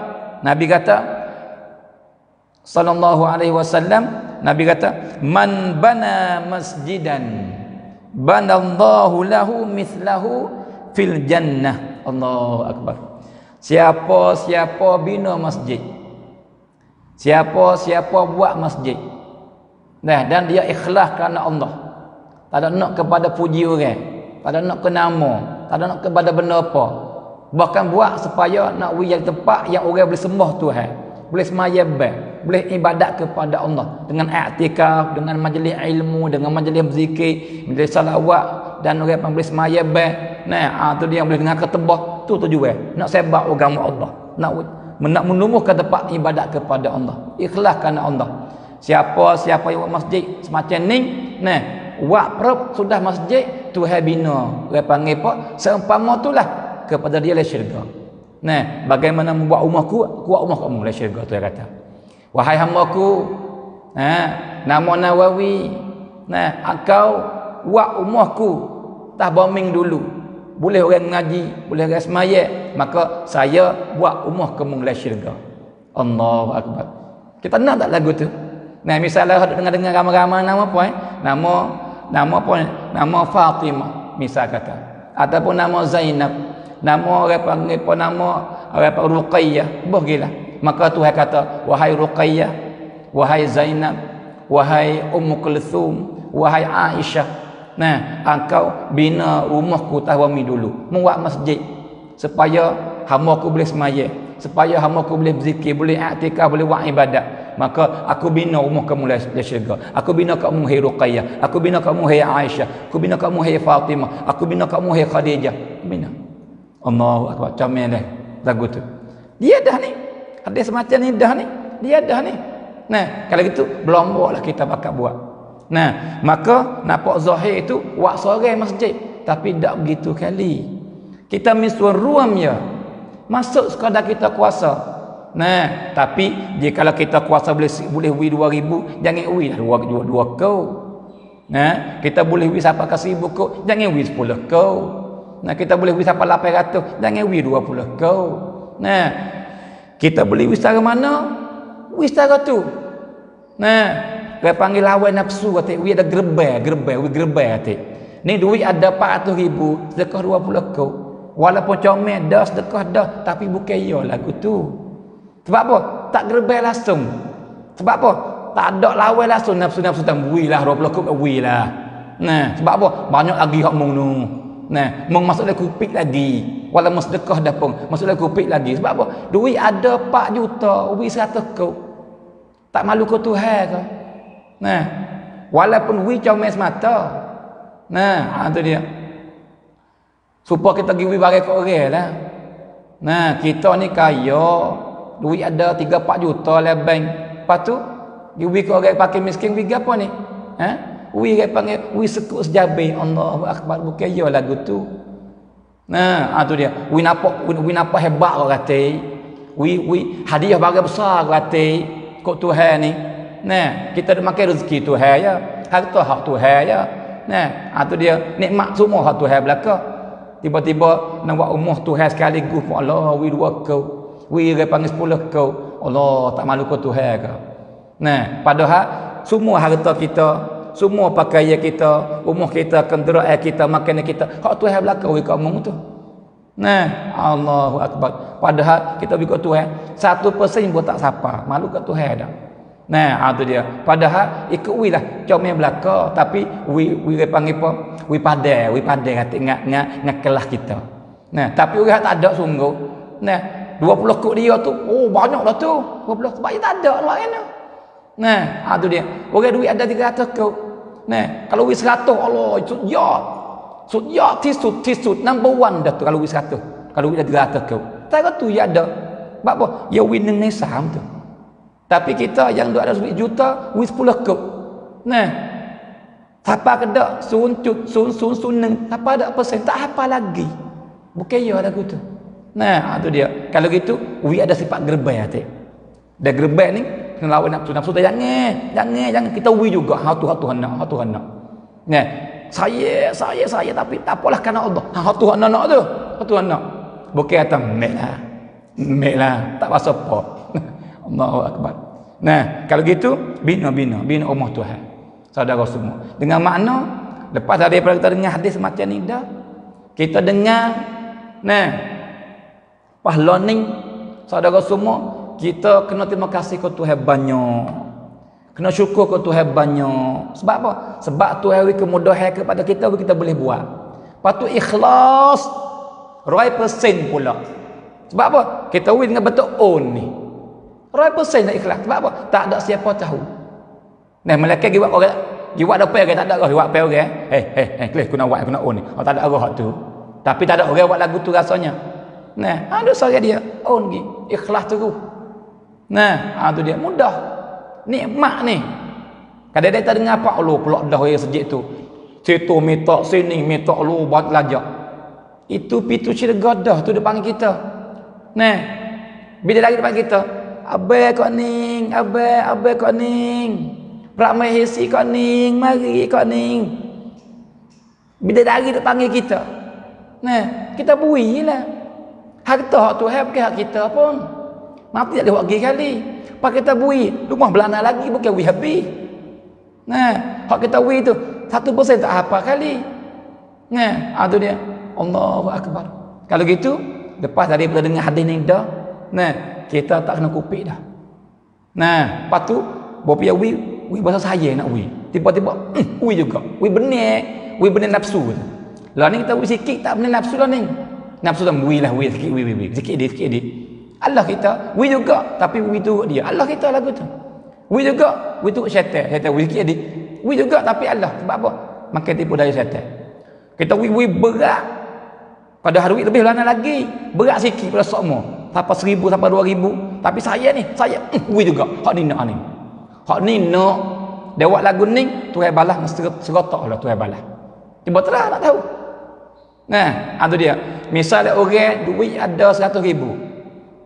Nabi kata sallallahu alaihi wasallam, Nabi kata, "Man bana masjidan banallahu lahu mithlahu fil jannah." Allahu akbar. Siapa bina masjid, siapa buat masjid, nah, dan dia ikhlas kerana Allah, tak ada nak kepada puji orang, tak ada nak ke nama, tak ada nak kepada benda apa, bahkan buat supaya nak wujud tempat yang orang boleh sembah Tuhan, boleh sembahyang, boleh ibadat kepada Allah dengan i'tikaf, dengan majlis ilmu, dengan majlis berzikir, majlis salawat, dan orang yang boleh sembahyang. Nah, tu dia yang boleh dengar ketebah, tu tujuan nak sebab agama Allah, nak menumbuhkan tempat ibadat kepada Allah, ikhlas kerana Allah. Siapa yang buat masjid semacam ni, nah, buat perap sudah masjid Tuhan bina, orang panggil apa, seumpama itulah kepada dia lah syurga. Nah, bagaimana membuat rumahku, kuat rumah kamu lah syurga, Tuhan kata. Wahai hamba-Ku, nama Nawawi, engkau buat rumahku tah bombing dulu. Boleh orang mengaji, boleh orang semaya, maka saya buat rumah kamu lah syurga. Allahu akbar. Kita nak tak lagu tu? Nah, misalnya dengar ramai-ramai nama apa? Nama apa? Nama Fatimah, misal kata. Ataupun nama Zainab, nama orang panggil apa, nama orang panggil Ruqayyah, bagilah. Maka Tuhan kata, wahai Ruqayyah, wahai Zainab, wahai Ummu Kulthum, wahai Aisyah, nah, engkau bina rumahku tahwami dulu, membuat masjid supaya hamba-Ku boleh semaya, supaya hamba-Ku boleh berzikir, boleh i'tikaf, boleh buat ibadat. Maka aku bina rumah kamu lah syurga. Aku bina kamu hai Ruqayyah, aku bina kamu hai Aisyah, aku bina kamu hai Fatimah, aku bina kamu hai Khadijah. Aku bina. Allahu akbar. Comel dah lagu tu. Dia dah ni. Ada semacam ni dah ni. Dia dah ni. Nah, kalau gitu belomboklah kita bakat buat. Nah, maka nampak zahir itu buat seorang masjid, tapi tak begitu kali. Kita misal ruam ya. Masuk sekadar kita kuasa. Nah, tapi jika kita kuasa boleh wi 2000, jangan wi dah 2 kau. Nah, kita boleh wi sampai ke 1000 kau, jangan wi 10 kau. Nah, kita boleh wi sampai 800, jangan wi 20 kau. Nah, kita boleh wi secara mana? Wi secara tu. Nah, dia panggil lawan nafsu kata, we ada gerbel, kata. Ni duit ada 400,000, sedekah 20 kau. Walaupun comel dah sedekah dah, tapi bukan ya lagu tu. Sebab apa? Tak gerbel langsung. Sebab apa? Tak ada lawan langsung nafsu-nafsu tambui lah 20 kau we lah. Nah, sebab apa? Banyak lagi hak mung nu. Nah, mung masuk dalam kupik lagi. Walaupun sedekah dah pun masuk dalam kupik lagi. Sebab apa? Duit ada 4 juta, we 100 kau. Tak malu kau Tuhan ke? Nah, walaupun we comel semata. Nah, itu dia. Supaya kita pergi bagi ke orang lah. Nah, kita ni kaya, duit ada 3-4 juta lah bank. Lepas tu, pergi ke orang pakai miskin, pergi apa ni? We panggil, we sekut sejabi. Allahu Akbar, bukan ya lagu tu. Nah, itu dia. We nampak hebat kau kata. We hadiah bagi besar kau kata. Kok Tuhan ni. Nah, kita dah makan rezeki Tuhan ya. Harta hak Tuhan ya. Nah, itu dia. Nikmat semua hak Tuhan belaka. Tiba-tiba nak buat umur Tuhan sekaligus pun Allah, we 2 kau. We panggil 10 kau. Allah, tak malu kau Tuhan ke? Nah, padahal semua harta kita, semua pakaian kita, umur kita, kenderaan kita, makanan kita, hak Tuhan belaka we kat umum tu. Nah, Allahu Akbar. Padahal kita bagi kat Tuhan 1% pun tak sapa. Malu kat Tuhan dah. Nah, itu dia. Padahal ikut we lah comel belaka, tapi we panggil apa? We pandai kata ngak kelas kita. Nah, tapi orang tak ada sungguh. Nah, 20 kok dia tu, oh banyak dah tu. 20 sebab dia tak ada lah kan. Nah, itu dia. Orang duit ada 300 kok. Nah, kalau we 100 Allah sujud tisut number 1 dah tu kalau we 100. Kalau we dah 300 kok. Tak tu ya ada. Sebab apa? Ya we neng saham tu. Tapi kita yang 200 juta, we 10 kok. Nah, siapa kedak sun neng, apa ada persen, tak apa lagi. Bukan ya lagu tu. Nah, itu dia. Kalau gitu, we ada sifat gerbel hati. Dah gerbel ni, kena lawan nafsu jangan kita we juga. Hatu nak. Nah, saya tapi tak apalah kerana Allah. Hatu nak tu. Hatu nak. Bukan kata mek lah. Tak pasal apa. Allahu Akbar. Nah, kalau gitu bina rumah Tuhan. Saudara semua. Dengan makna lepas daripada kita dengar hadis macam ni dah, kita dengar pahlawan ni saudara semua, kita kena terima kasih kepada Tuhan banyak. Kena syukur kepada Tuhan banyak. Sebab apa? Sebab Tuhan beri kemudahan kepada kita boleh buat. Patut ikhlas 100% pula. Sebab apa? Kita win dengan betul on ni. 100% nak ikhlas. Sebab apa? Tak ada siapa tahu. Nah, malaikat giwat orang giwat apa orang tak ada orang giwat pe orang. Kelis aku nak on ni. Oh, tak ada orang tu. Tapi tak ada orang buat lagu tu rasanya. Nah, ada suara dia on gi. Ikhlas terus. Nah, tu dia mudah. Nikmat ni. Kadang-kadang tak dengar apa Allah pula dah orang sejik tu. Situ minta sini minta Allah buat lajak. Itu pintu syurga dah tu depan kita. Nah, bila lagi depan kita, abai kau ning, abai kau ning. Ramai hisi kau ning, mari kau ning. Bila lagi depan kita. Nah, kita builah. Harta hak Tuhan bukan hak kita pun. Mati tak lewat kali. Pak kita bui, rumah belana lagi bukan we habis. Nah, hak kita bui tu 1% tak apa kali. Nah, tu dia. Allahu Akbar. Kalau gitu, lepas daripada dengar hadis ni dah, kita tak kena kupik dah. Nah, lepas tu bopia we bahasa saya nak we. Tiba-tiba we juga. We benar nafsu. Lah ni kita we sikit tak benar nafsu lah ni. Nafsu tak we lah we sikit we. Sikit dia. Allah kita, we juga, tapi we tu dia. Allah kita lagu tu. We juga, we tu syaitan we sikit dia. We juga tapi Allah. Sebab apa? Makan tipu dari syaitan. Kita we berat. Pada hari lebih lana lagi. Berat sikit pada semua. Sampai 1,000 sampai 2,000. Tapi saya we juga. Hak ni nak ni. Hak ni nak. Dia buat lagu ni, Tuhan balas serotak lah Tuhan balas. Cuba terang tak tahu. Nah, tu dia. Misalnya orang duit ada 100,000.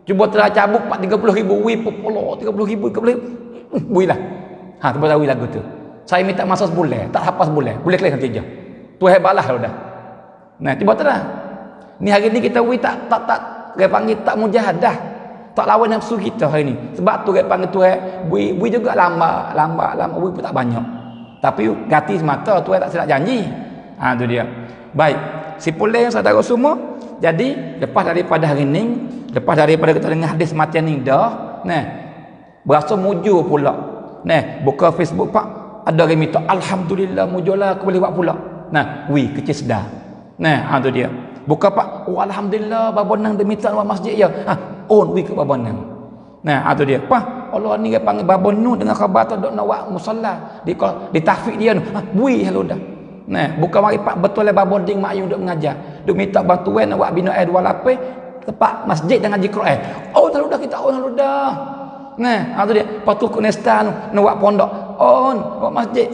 Cuba telah cabut 30,000 wih popolo 30,000 wih lah. Cuba tahu lagu tu. Saya minta masa sebulan, tak hafal sebulan. Boleh kelih nanti je. Tuhan balas dah. Nah, cuba telah. Ni hari ni kita wih tak dia panggil tak mujahadah. Tak lawan nafsu kita hari ni. Sebab tu dia panggil Tuhan, bui juga lambat, bui pun tak banyak. Tapi ganti semata Tuhan tak silap janji. Tu dia. Baik. Simpulan saudara semua. Jadi lepas daripada hari ni, lepas daripada kita dengar hadis matian ni dah, berasa mujur pula. Buka Facebook pak, ada orang minta alhamdulillah mujurlah aku boleh buat pula. Kecil sedar. Tu dia. Buka pak, alhamdulillah babonang dia minta buat masjid ya. Ke babonang. Tu dia. Pak, Allah ni dia panggil babon nu dengan khabar tu dok nak buat musalla. Di tahfiz dia nu. Halu dah. Bukan mari pak betul lah babon ding mak ayung dok mengajar. Dok minta bantuan nak buat bina air 28 tempat masjid dan ngaji Quran. Halu dah kita halu dah. Tu dia. Patu ku nesta nu nak buat pondok. Buat masjid.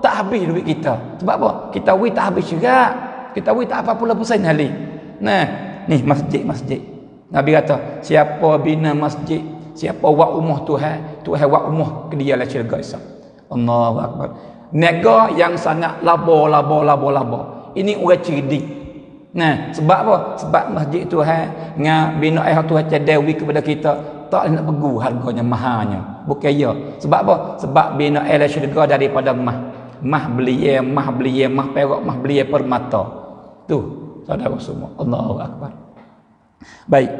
Tak habis duit kita. Sebab apa? Kita tak habis juga. Kita tak apa pula pusing hali. Ni masjid. Nabi kata, siapa bina masjid, siapa buat rumah Tuhan buat rumah ke dia lah syurga Isa. Allahu akbar. Nega yang sangat labo. Ini orang cerdik. Sebab apa? Sebab masjid Tuhan dengan bina air Tuhan cadewi kepada kita tak nak pegu harganya mahalnya. Bukan ya. Sebab apa? Sebab bina air syurga daripada mah beli perak, mah beli permata. Tu saudara semua. Allahu akbar. Baik.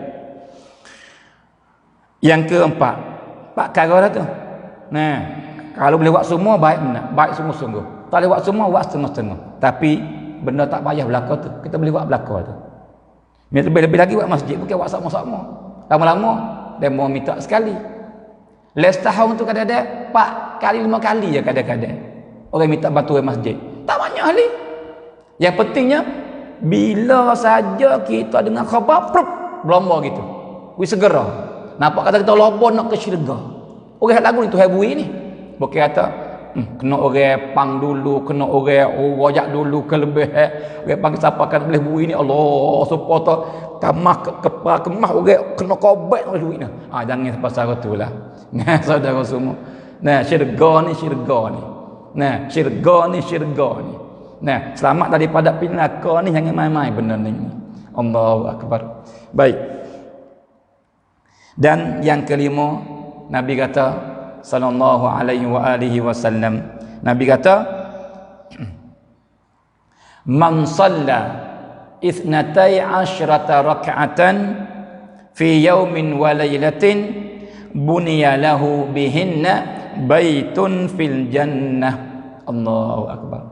Yang keempat, pak perkara dah tu. Kalau boleh buat semua baik benar, baik sungguh-sungguh. Tak boleh buat semua, buat setengah-setengah. Tapi benda tak payah belaka tu, kita boleh buat belaka tu. Lebih-lebih lagi buat masjid, bukan buat sama-sama. Lama-lama dia mau minta sekali. Les tahun tu kadang-kadang 4 kali 5 kali je kadang-kadang. Orang minta bantuan masjid. Tak banyak kali. Yang pentingnya bila saja kita dengar khabar berlomba gitu. Segera. Nampak kata kita lomba nak ke syurga. Orang lagu ni Tuhan bui ni. Bukan kata kena orang pang dulu, kena orang wajak dulu kelebih. Orang panggil siapa kan boleh bui ni Allah supaya kemah orang kena kobat oleh duit ni. Jangan pasal tu lah. Saudara semua. Syurga ni. Syurga ni. Selamat daripada api neraka ni jangan main-main benda ni. Allahu akbar. Baik. Dan yang kelima, Nabi kata sallallahu alaihi wa alihi wasallam, Nabi kata man shalla ithnatai asyrata rak'atan fi yaumin wa lailatin buniya lahu bihinna baitun fil jannah. Allahu akbar.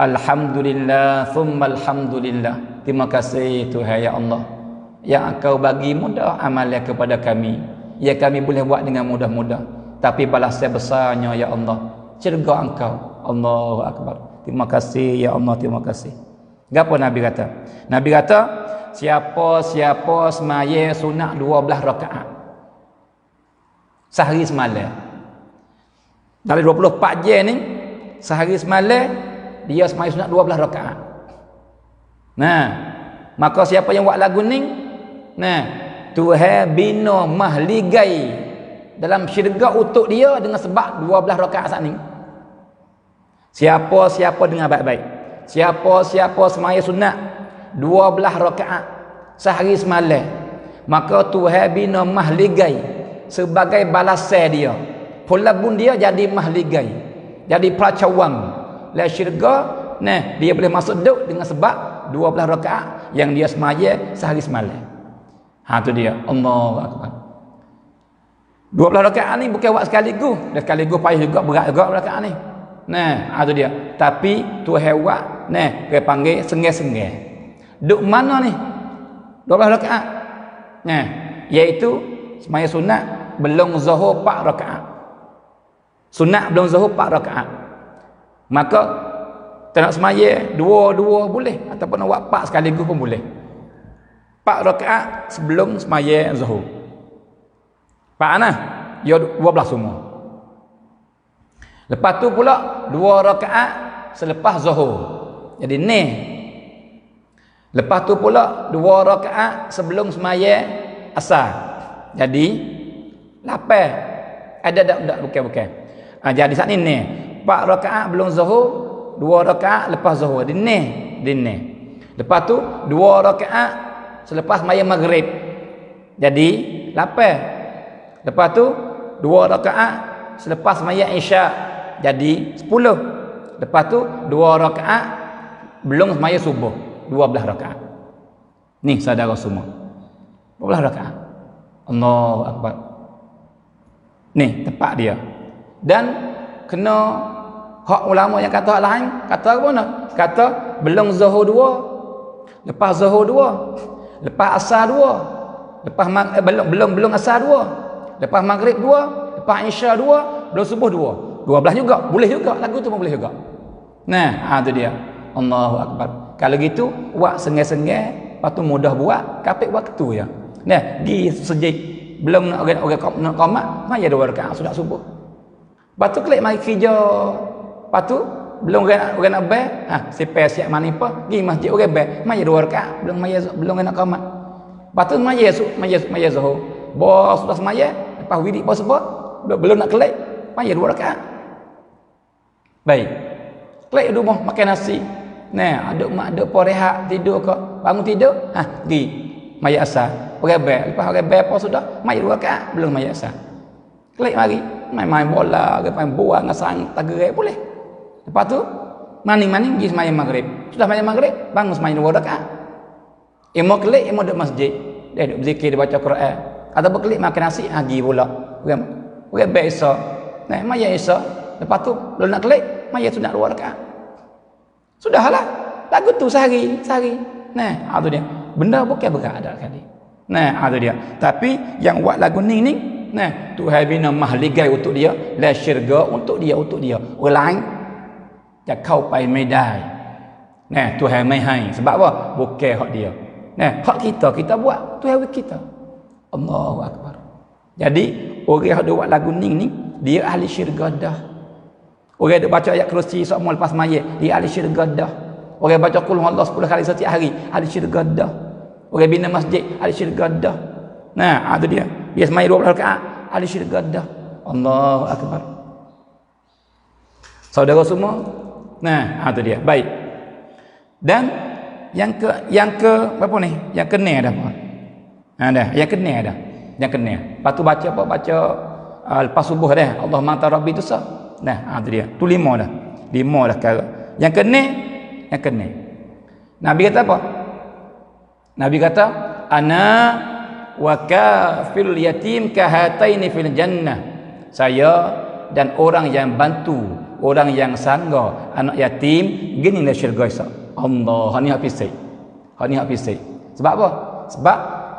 Alhamdulillah thumma alhamdulillah. Terima kasih Tuhan ya Allah yang Engkau bagi mudah amalan kepada kami, ya kami boleh buat dengan mudah-mudah, tapi balasan besarnya ya Allah syurga Engkau. Allahu akbar. Terima kasih ya Allah, terima kasih. Gapo Nabi kata? Nabi kata siapa semaya sunat 12 rakaat sehari semalam. Dari 24 jam ni sehari semalam dia semaya sunat 12 rakaat. Maka siapa yang buat lagu ni, Tuhan bina mahligai dalam syurga untuk dia dengan sebab 12 rakaat saat ni. Siapa dengar baik-baik. Siapa semaya sunat 12 rakaat sehari semalam, maka Tuhan bina mahligai sebagai balasan dia. Pulabun dia jadi mahligai, jadi pelacawang la syurga. Dia boleh masuk duduk dengan sebab 12 rakaat yang dia semaya sehari semalam. Tu dia. Allahu akbar. 12 rakaat ni bukan buat sekaligus. Dah sekaligus payah juga, berat juga rakaat ni. Tu dia. Tapi Tuhan buat dia panggil sengih-sengih. Duk mana ni 12 rakaat? Iaitu semaya sunat belum zuhur 4 rakaat. Sunat belum zuhur 4 rakaat. Maka tak nak semaya dua boleh, ataupun nak buat 4 sekaligus pun boleh. 4 rakaat sebelum semaya zuhur. 4 nah, ya 12 semua. Lepas tu pula 2 rakaat selepas zuhur. Jadi ni. Lepas tu pula 2 rakaat sebelum semaya asar. Jadi 8. Ada tak bukan. Jadi saat ni 4 rakaat belum zuhur, 2 rakaat lepas zuhur. Dia ni. Lepas tu 2 rakaat selepas sembahyang maghrib. Jadi 8. Lepas tu 2 rakaat selepas sembahyang isyak. Jadi 10. Lepas tu 2 rakaat belum sembahyang subuh. 12 rakaat. Ni saudara semua. 12 rakaat. Allahu akbar. Ni tempat dia. Dan kena hak ulama yang kata hak lain, kata apa nak? Kata belum zuhur 2. Lepas zuhur 2. Lepas asar 2. Lepas belum asar 2. Lepas maghrib 2. Lepas isya 2. Belum subuh 2. 12 juga. Boleh juga. Lagu tu pun boleh juga. Nah, tu dia. Allahu akbar. Kalau gitu, buat sengai-sengai, lepas tu mudah buat, kapit waktu ya. Nah, di sejik belum nak orang qomat, mai 2 rakaat sudah subuh. Lepas tu klik mari kerja. Lepas tu belum orang nak bayar, sipai siap mani apa, pergi masjid orang bayar, mai 2 rakaat, belum nak qomat. Lepas tu mai zuhur. Bos sudah semaya, lepas wirid bos sebut, belum nak klik, mai 2 rakaat. Baik. Klik rumah makan nasi. Nah, ada apa rehat tidur ke? Bangun tidur, pergi maya asar. Orang bayar, lepas orang bayar apa sudah, mai 2 rakaat, belum maya asar. Klik mari, main bola, main buang ngasang tagerai boleh. Lepas tu maning-maning pergi sembahyang maghrib. Sudah sembahyang maghrib, bangun sembahyang 2 rakaat. Imo klik, imo duduk masjid. Dia duduk berzikir, dia baca Quran. Atau berkelik makan nasi, pergi pula. Orang bayar isyak. Nah, maya isyak. Lepas tu belum nak klik, maya sunat 2 rakaat. Sudahlah. Lagu tu sehari. Nah, tu dia. Benda bukan berat dah kali. Nah, tu dia. Tapi yang buat lagu ni, nah, Tuhan bina mahligai untuk dia, la syurga untuk dia. Orang lainจะเข้าไปไม่ได้ Nah, Tuhan mai hai. Sebab apa? Bukan hak dia. Nah, hak kita buat, Tuhan bagi kita. Allahu akbar. Jadi, orang yang buat lagu ni dia ahli syurga dah. Orang yang baca ayat kursi semua lepas mayat, dia ahli syurga dah. Orang yang baca qul huwallahu 10 kali setiap hari, ahli syurga dah. Orang bina masjid, ahli syurga dah. Nah, itu dia. Dia sembahyang 12 rakaat, ahli syurga dah. Allahu akbar. Saudara semua, nah, itu dia. Baik. Dan yang ke berapa ni? Yang kena dah apa? Dah, yang kena dah. Yang kena. Lepas tu baca apa? Baca lepas subuh dah. Allahumma anta rabbi tu sah. Nah, itu dia. Tu 5 dah. 5 dah perkara. Yang kena. Nabi kata apa? Nabi kata, ana wa kafil yatim kahataini fil jannah. Saya dan orang yang bantu, orang yang sangga anak yatim gini dalam syurga esok. Allah, ni hak pisai. Sebab apa? Sebab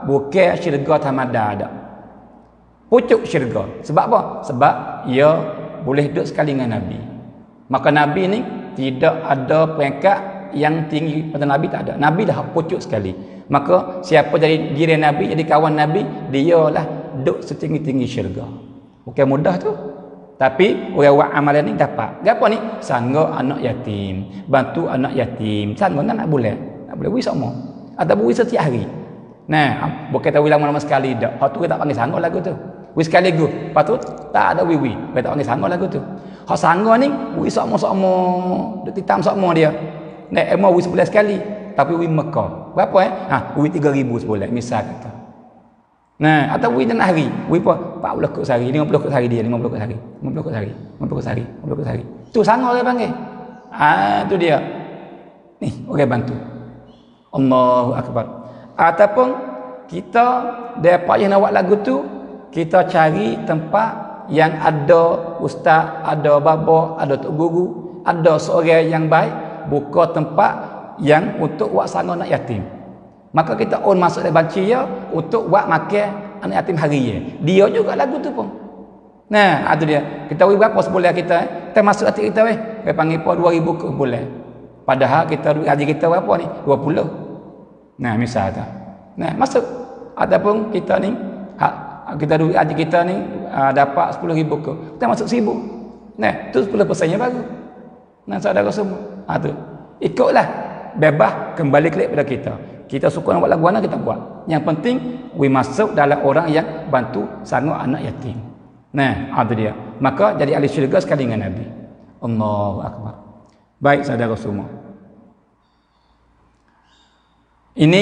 bukan syurga tamada ada. Pucuk syurga. Sebab apa? Sebab ia boleh duduk sekali dengan Nabi. Maka Nabi ni tidak ada peringkat yang tinggi pada Nabi, tak ada. Nabi dah pucuk sekali. Maka siapa jadi diri Nabi, jadi kawan Nabi, dialah duduk setinggi-tinggi syurga. Bukan mudah tu. Tapi orang buat amalan ni dapat. Apa ni? Sangga anak yatim, bantu anak yatim. Sangga nak boleh. Tak boleh wis semua. Atau wis setiap hari. Nah, bukan tahu lama-lama sekali dak. Hak tu kita tak panggil sangga lagu tu. Wis sekali go. Lepas tu tak ada wiwi. Kita tak panggil sangga lagu tu. Hak sangga ni wis sama-sama, dak titam sama dia. Nek emo wis 11 sekali, tapi wis Mekah. Berapa wis 3,000 sebulan misal kata. Nah, atau wis dan hari, wis apa? 40 kut sehari, 50 kut sehari dia, 50 kut sehari, 50 kut sehari, 50 kut sehari, 50 kut sehari. Tu sangga orang panggil. Tu dia. Ni orang bantu. Allahu akbar. Ataupun kita dia payah nak buat lagu tu, kita cari tempat yang ada ustaz, ada bapa, ada tok guru, ada seorang yang baik, buka tempat yang untuk buat sangga anak yatim. Maka kita masuk dalam banci dia untuk buat makan anak yatim harian. Dia juga lagu tu pun. Nah, itu dia. Kita beri berapa sebulan kita? Kita masuk hati kita kita panggil apa 2,000 ke bulan. Padahal kita gaji kita berapa ni? 20. Nah, misal tu. Nah, masuk. Ataupun kita ni kita duit gaji kita ni dapat 10,000 ke. Kita masuk 1,000. Nah, tu 10%-nya baru. Nah, saudara semua. Tu. Ikutlah. Bebas kembali kepada kita. Kita suka nak buat lagu mana kita buat. Yang penting we masuk dalam orang yang bantu sanggup anak yatim. Nah, itu dia. Maka jadi ahli syurga sekali dengan Nabi. Allahu akbar. Baik saudara semua. Ini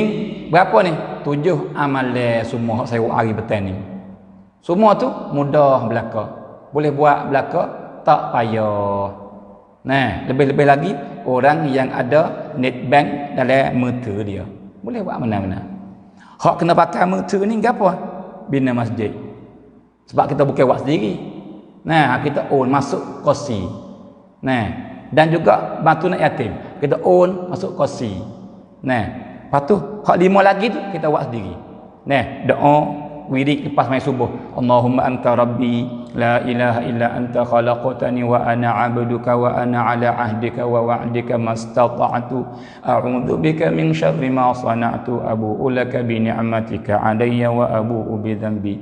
berapa ni? 7 amalan semua saya buat hari petang ni. Semua tu mudah belaka. Boleh buat belaka, tak payah. Nah, lebih-lebih lagi orang yang ada net bank dalam meter dia. Boleh buat mana-mana. Hak kena pakai meter ni gapo? Bina masjid. Sebab kita bukan buat sendiri. Nah, kita own masuk kosi. Nah, dan juga bantu anak yatim. Kita own masuk kosi. Nah, lepas tu hak 5 lagi tu kita buat sendiri. Nah, doa wirid lepas mai subuh. Allahumma anta rabbi la ilaha illa anta khalaqtani wa ana 'abduka wa ana 'ala 'ahdika wa wa'dika mastata'tu a'udzu bika min syarri ma sana'tu abu'u laka bi ni'matika 'alayya wa abu'u bi dhanbi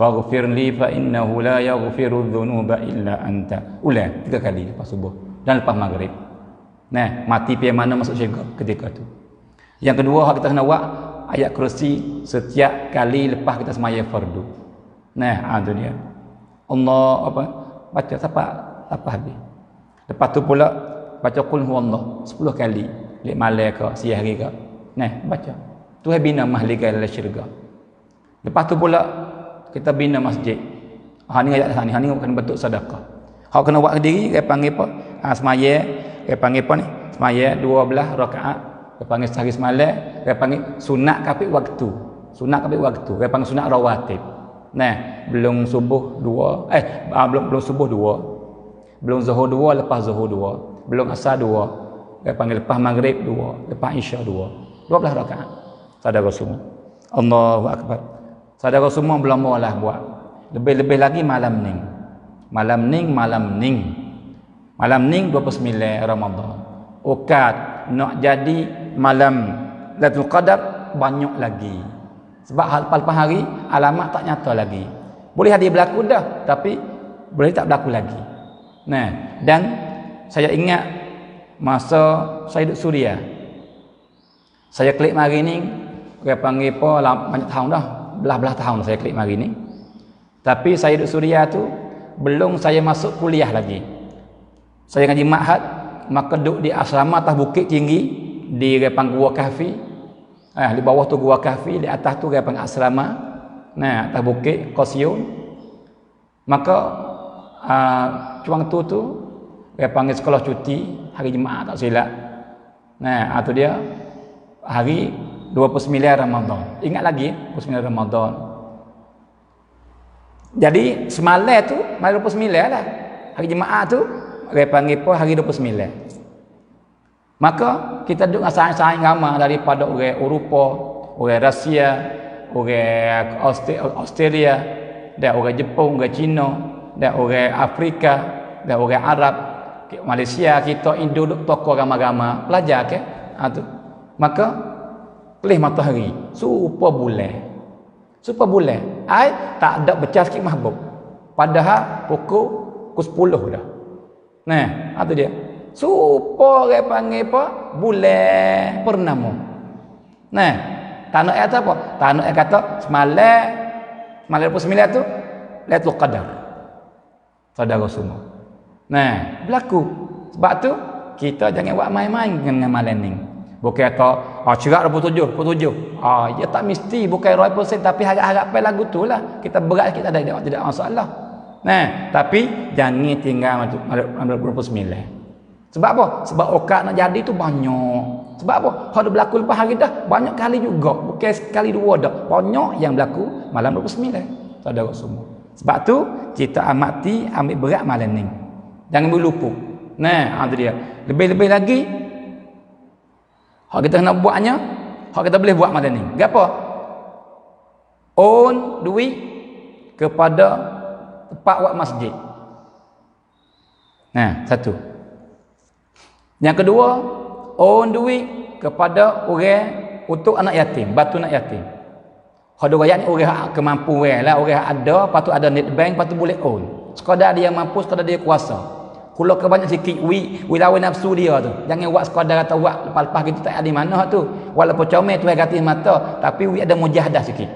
faghfir li fa innahu la yaghfiru dhunuba illa anta. Ulang 3 kali lepas subuh dan lepas maghrib. Nah, mati pi mana masuk syurga ketika tu. Yang kedua hak kita kena buat ayat kursi setiap kali lepas kita sembahyang fardu. Nah, tu dia. Allah apa? Baca siapa habis. Lepas tu pula baca qul huwallah 10 kali. Lek malam ke, siang hari ke. Nah, baca. Tu bina mahligai dalam syurga. Lepas tu pula kita bina masjid. Ha ni ayat ni, bukan bentuk sedekah. Hak kena buat sendiri, dia panggil apa? Sembahyang, dia panggil apa ni? Sembahyang 12 rakaat. Dia panggil sehari semalam, dia panggil sunat kapit waktu. Sunat kapit waktu, dia panggil sunat rawatib. Nah, belum subuh 2, belum subuh 2. Belum zuhur 2, lepas zuhur 2. Belum asar 2. Dia panggil lepas maghrib 2, lepas isya 2. 12 rakaat. Saudara semua. Allahu akbar. Saudara semua belum maulah buat. Lebih-lebih lagi malam ning. Malam ning 29 Ramadan. Ukat nak jadi malam Lailatul Qadar banyak lagi. Sebab lepas hari alamat tak nyata lagi. Boleh ada berlaku dah, tapi boleh tak berlaku lagi. Nah, dan saya ingat masa saya duduk Suria. Saya klik mari ni, dia panggil apa banyak tahun dah. Belah-belah tahun saya klik mari ni. Tapi saya duduk Suria tu belum saya masuk kuliah lagi. Saya ngaji ma'had, maka duduk di asrama atas bukit tinggi di panggil Gua Kahfi. Di bawah tu Gua Kahfi, di atas tu dia panggil asrama. Nah, atas bukit Qasyun. Maka cuang tu dia panggil sekolah cuti hari Jumaat tak silap. Nah, itu dia hari 29 Ramadan. Ingat lagi 29 Ramadan. Jadi semalam tu hari 29 lah. Hari Jumaat tu dia panggil apa hari 29. Maka kita duduk dengan saing-saing ramai daripada orang Eropah, orang Rusia, orang Australia, dan orang Jepun, orang Cina, dan orang Afrika, dan orang Arab, Malaysia, kita Indo duduk toko ramai-ramai pelajar ke? Maka pelih matahari, super bulan. Tak ada becah sikit mahbub. Padahal pukul 10 dah. Nah, itu dia. Super dia panggil apa? Bulan purnama. Nah, tak nak kata apa? Tak nak kata semalam 29 tu Lailatul Qadar. Saudara semua. Nah, berlaku. Sebab tu kita jangan buat main-main dengan malam ni. Bukan kata cerak 27. Ya tak mesti bukan 100% tapi harap-harap lagu tu lah. Kita berat sikit tidak masalah. Nah, tapi jangan tinggal 29. Sebab apa? Sebab okat nak jadi tu banyak. Sebab apa? Kalau berlaku lepas hari dah banyak kali juga. Bukan sekali dua dah. Banyak yang berlaku malam 29. Saudara semua. Sebab tu kita amati ambil berat malam ni. Jangan berlupa. Nah, itu dia. Lebih-lebih lagi hak kita nak buatnya, hak kita boleh buat malam ni. Gapo? Own duit kepada tempat buat masjid. Nah, satu. Yang kedua, own duit kepada orang untuk anak yatim, bantu anak yatim. Kalau orang ni orang kemampuan lah, orang ada, lepas tu ada net bank, lepas tu boleh own. Sekadar dia mampu, sekadar dia kuasa. Kalau kebanyak sikit, lawan nafsu dia tu. Jangan buat sekadar kata buat lepas-lepas gitu tak ada di mana tu. Walaupun comel tu gratis mata, tapi ada mujahadah sikit.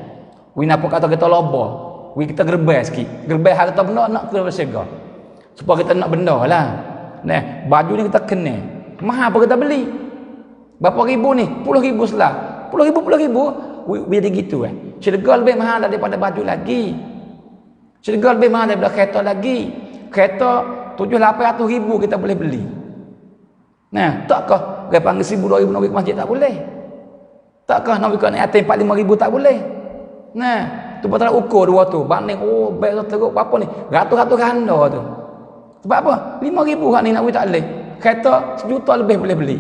Nampak kata kita loba. Kita gerbel sikit. Gerbel harta benda nak ke bersyurga. Supaya kita nak benda lah. Nah, baju ni kita kena. Mahal apa kita beli? Berapa ribu ni? 10,000 selah. 40,000 jadi gitu syurga lebih mahal daripada baju lagi. Syurga lebih mahal daripada kereta lagi. Kereta 700-800 ribu kita boleh beli. Nah, takkah dia panggil 1,000-2,000 nak pergi ke masjid tak boleh? Takkah nak pergi naik atas 4-5 ribu tak boleh? Nah, tu pasal ukur dua tu. Banding baik teruk apa ni? Ratus-ratus ganda tu. Sebab apa? 5,000 hak ni nak pergi tak boleh. Kereta 1 juta lebih boleh beli.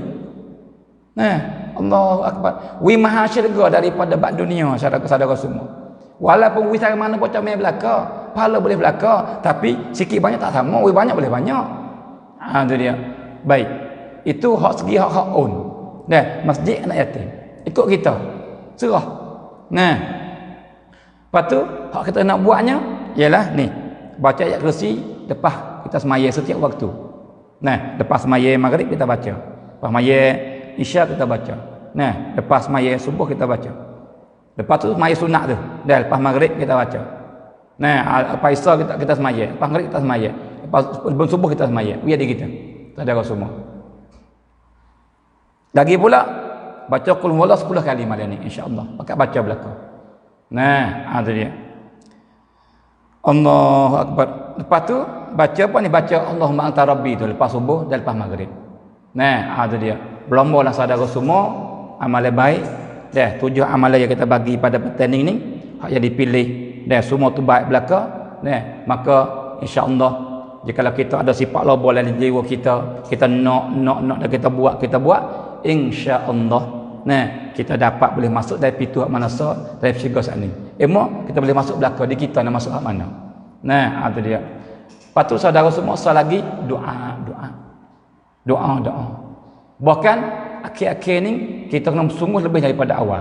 Nah, Allahu akbar. Wi maha syurga daripada bab dunia saudara-saudara semua. Walaupun wi cara mana pocah main belaka, pahala boleh belaka, tapi sikit banyak tak sama, wi banyak boleh banyak. Tu dia. Baik. Itu hak segi hak on. Nah, masjid anak yatim. Ikut kita. Serah. Nah. Lepas tu, hak kita nak buatnya ialah ni. Baca ayat kursi lepas kita semaya setiap waktu. Nah, lepas semaya maghrib kita baca. Lepas semaya isya kita baca. Nah, lepas semaya subuh kita baca. Lepas tu semaya sunat tu. Dah lepas maghrib kita baca. Nah, lepas isya kita semaya. Lepas maghrib kita semaya. Lepas subuh kita semaya. Biar dia kita. Saudara semua. Lagi pula baca qul huwallahu 10 kali malam ni insya-Allah. Pakai baca belakang. Nah, ada dia. Allahu akbar. Lepas tu baca apa ni? Baca Allahumma anta rabbi tu lepas subuh dan lepas maghrib. Nah, ada dia. Berlomba lah saudara semua amalan baik. Dah 7 amalan yang kita bagi pada pertanding ni hak yang dipilih dah semua tu baik belaka. Nah, maka insya-Allah jika kita ada sifat lobo dalam jiwa kita nak dan kita buat insya-Allah. Nah, kita dapat boleh masuk dari pintu hak mana sah dari syurga saat ni. Emang kita boleh masuk belaka di kita nak masuk hak mana. Nah, itu dia. Lepas tu saudara semua sah lagi doa. Bahkan akhir-akhir ni kita kena sungguh lebih daripada awal.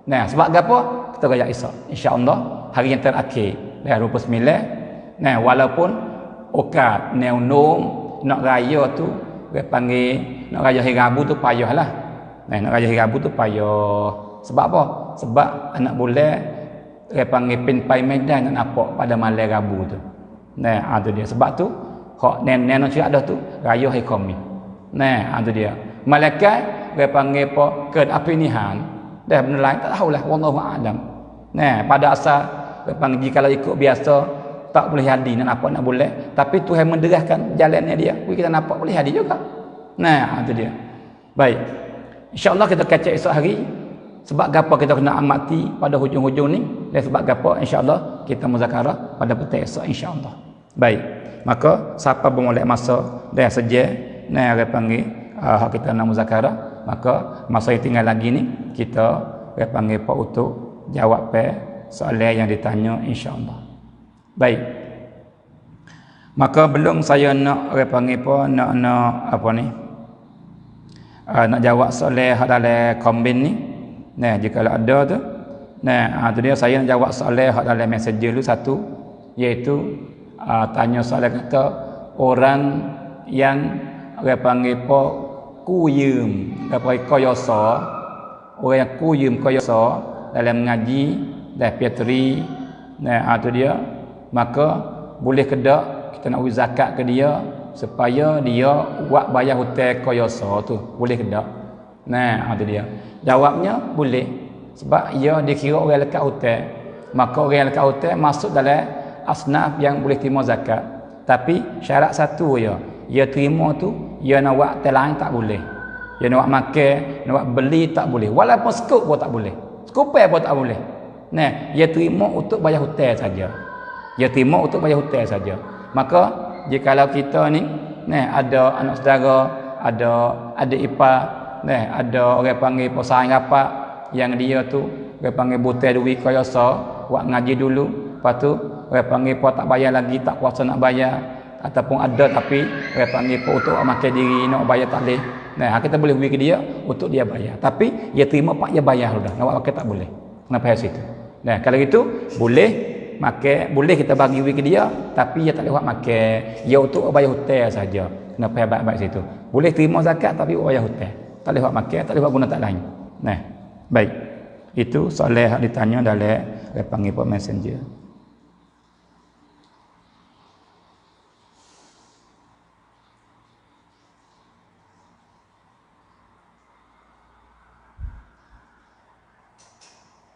Nah, sebab apa? Kita raya Isyak. Insya-Allah hari yang terakhir dah 29. Nah, walaupun okat neonom nak raya tu dia panggil nak raya hari Rabu tu payahlah. Nah, nak raya hari Rabu tu payah. Sebab apa? Sebab anak bulan dia panggil pinpai medan nak nampak pada malam Rabu tu. Nah, tu dia. Sebab tu hak nenek nak ada tu raya hari Khamis. Nah, tu dia. Malaikat dia panggil apa? Keapinihan. Dah benda lain tak tahulah wallahu a'lam. Nah, pada asal dia panggil kalau ikut biasa tak boleh hadi nak nampak nak boleh, tapi Tuhan menderahkan jalannya dia. Kita nampak boleh hadi juga. Nah, tu dia. Baik. InsyaAllah kita kacak esok hari. Sebab apa kita kena amati pada hujung-hujung ni. Dan sebab apa insyaAllah kita muzakarah pada petang esok insyaAllah. Baik. Maka siapa bermulai masa dah seja. Nah, dia panggil hak kita nak muzakarah. Maka masa yang tinggal lagi ni kita dia panggil pak untuk jawab soalan yang ditanya insyaAllah. Baik. Maka belum saya nak dia panggil apa ni. Nak jawab soalan hak dalam kombin ni. Nah, jika ada tu. Nah, tu dia saya nak jawab soalan hak dalam messenger dulu satu, iaitu tanya soalan kata orang yang dia panggil apa kuyum apa koyoso, orang yang kuyum koyoso dalam mengaji dan piatri. Nah, tu dia. Maka boleh ke tak kita nak beri zakat ke dia supaya dia buat bayar hutang koyoso tu, boleh ke tak? Nah, tu dia. Jawabnya boleh. Sebab ia dikira orang lekat hutang. Maka orang yang lekat hutang masuk dalam asnaf yang boleh terima zakat. Tapi syarat satu je. Ia terima tu, ia nak buat hutang lain tak boleh. Ia nak buat makan, nak buat beli tak boleh. Walaupun skup pun tak boleh. Skupai pun tak boleh. Nah, ia terima untuk bayar hutang saja. Ia terima untuk bayar hutang saja. Maka jikalau kita ni ada anak saudara, ada adik ipar, ada orang panggil pesaing rapat yang dia tu orang panggil butai duit koyoso buat ngaji dulu, lepas tu orang panggil apa tak bayar lagi, tak kuasa nak bayar, ataupun ada tapi orang panggil apa untuk makan diri nak bayar tak boleh. Nah, kita boleh beri ke dia untuk dia bayar, tapi dia terima pak dia bayar dah, nak buat makan tak boleh. Kenapa hari situ? Nah, kalau gitu boleh makan, boleh kita bagi duit ke dia, tapi dia tak boleh buat makan, dia untuk bayar hutang saja. Kenapa baik-baik situ? Boleh terima zakat tapi bayar hutang. Tak boleh buat makan, tak boleh buat guna tak lain. Nah, baik. Itu soalan yang ditanya dalam panggil Pak Messenger.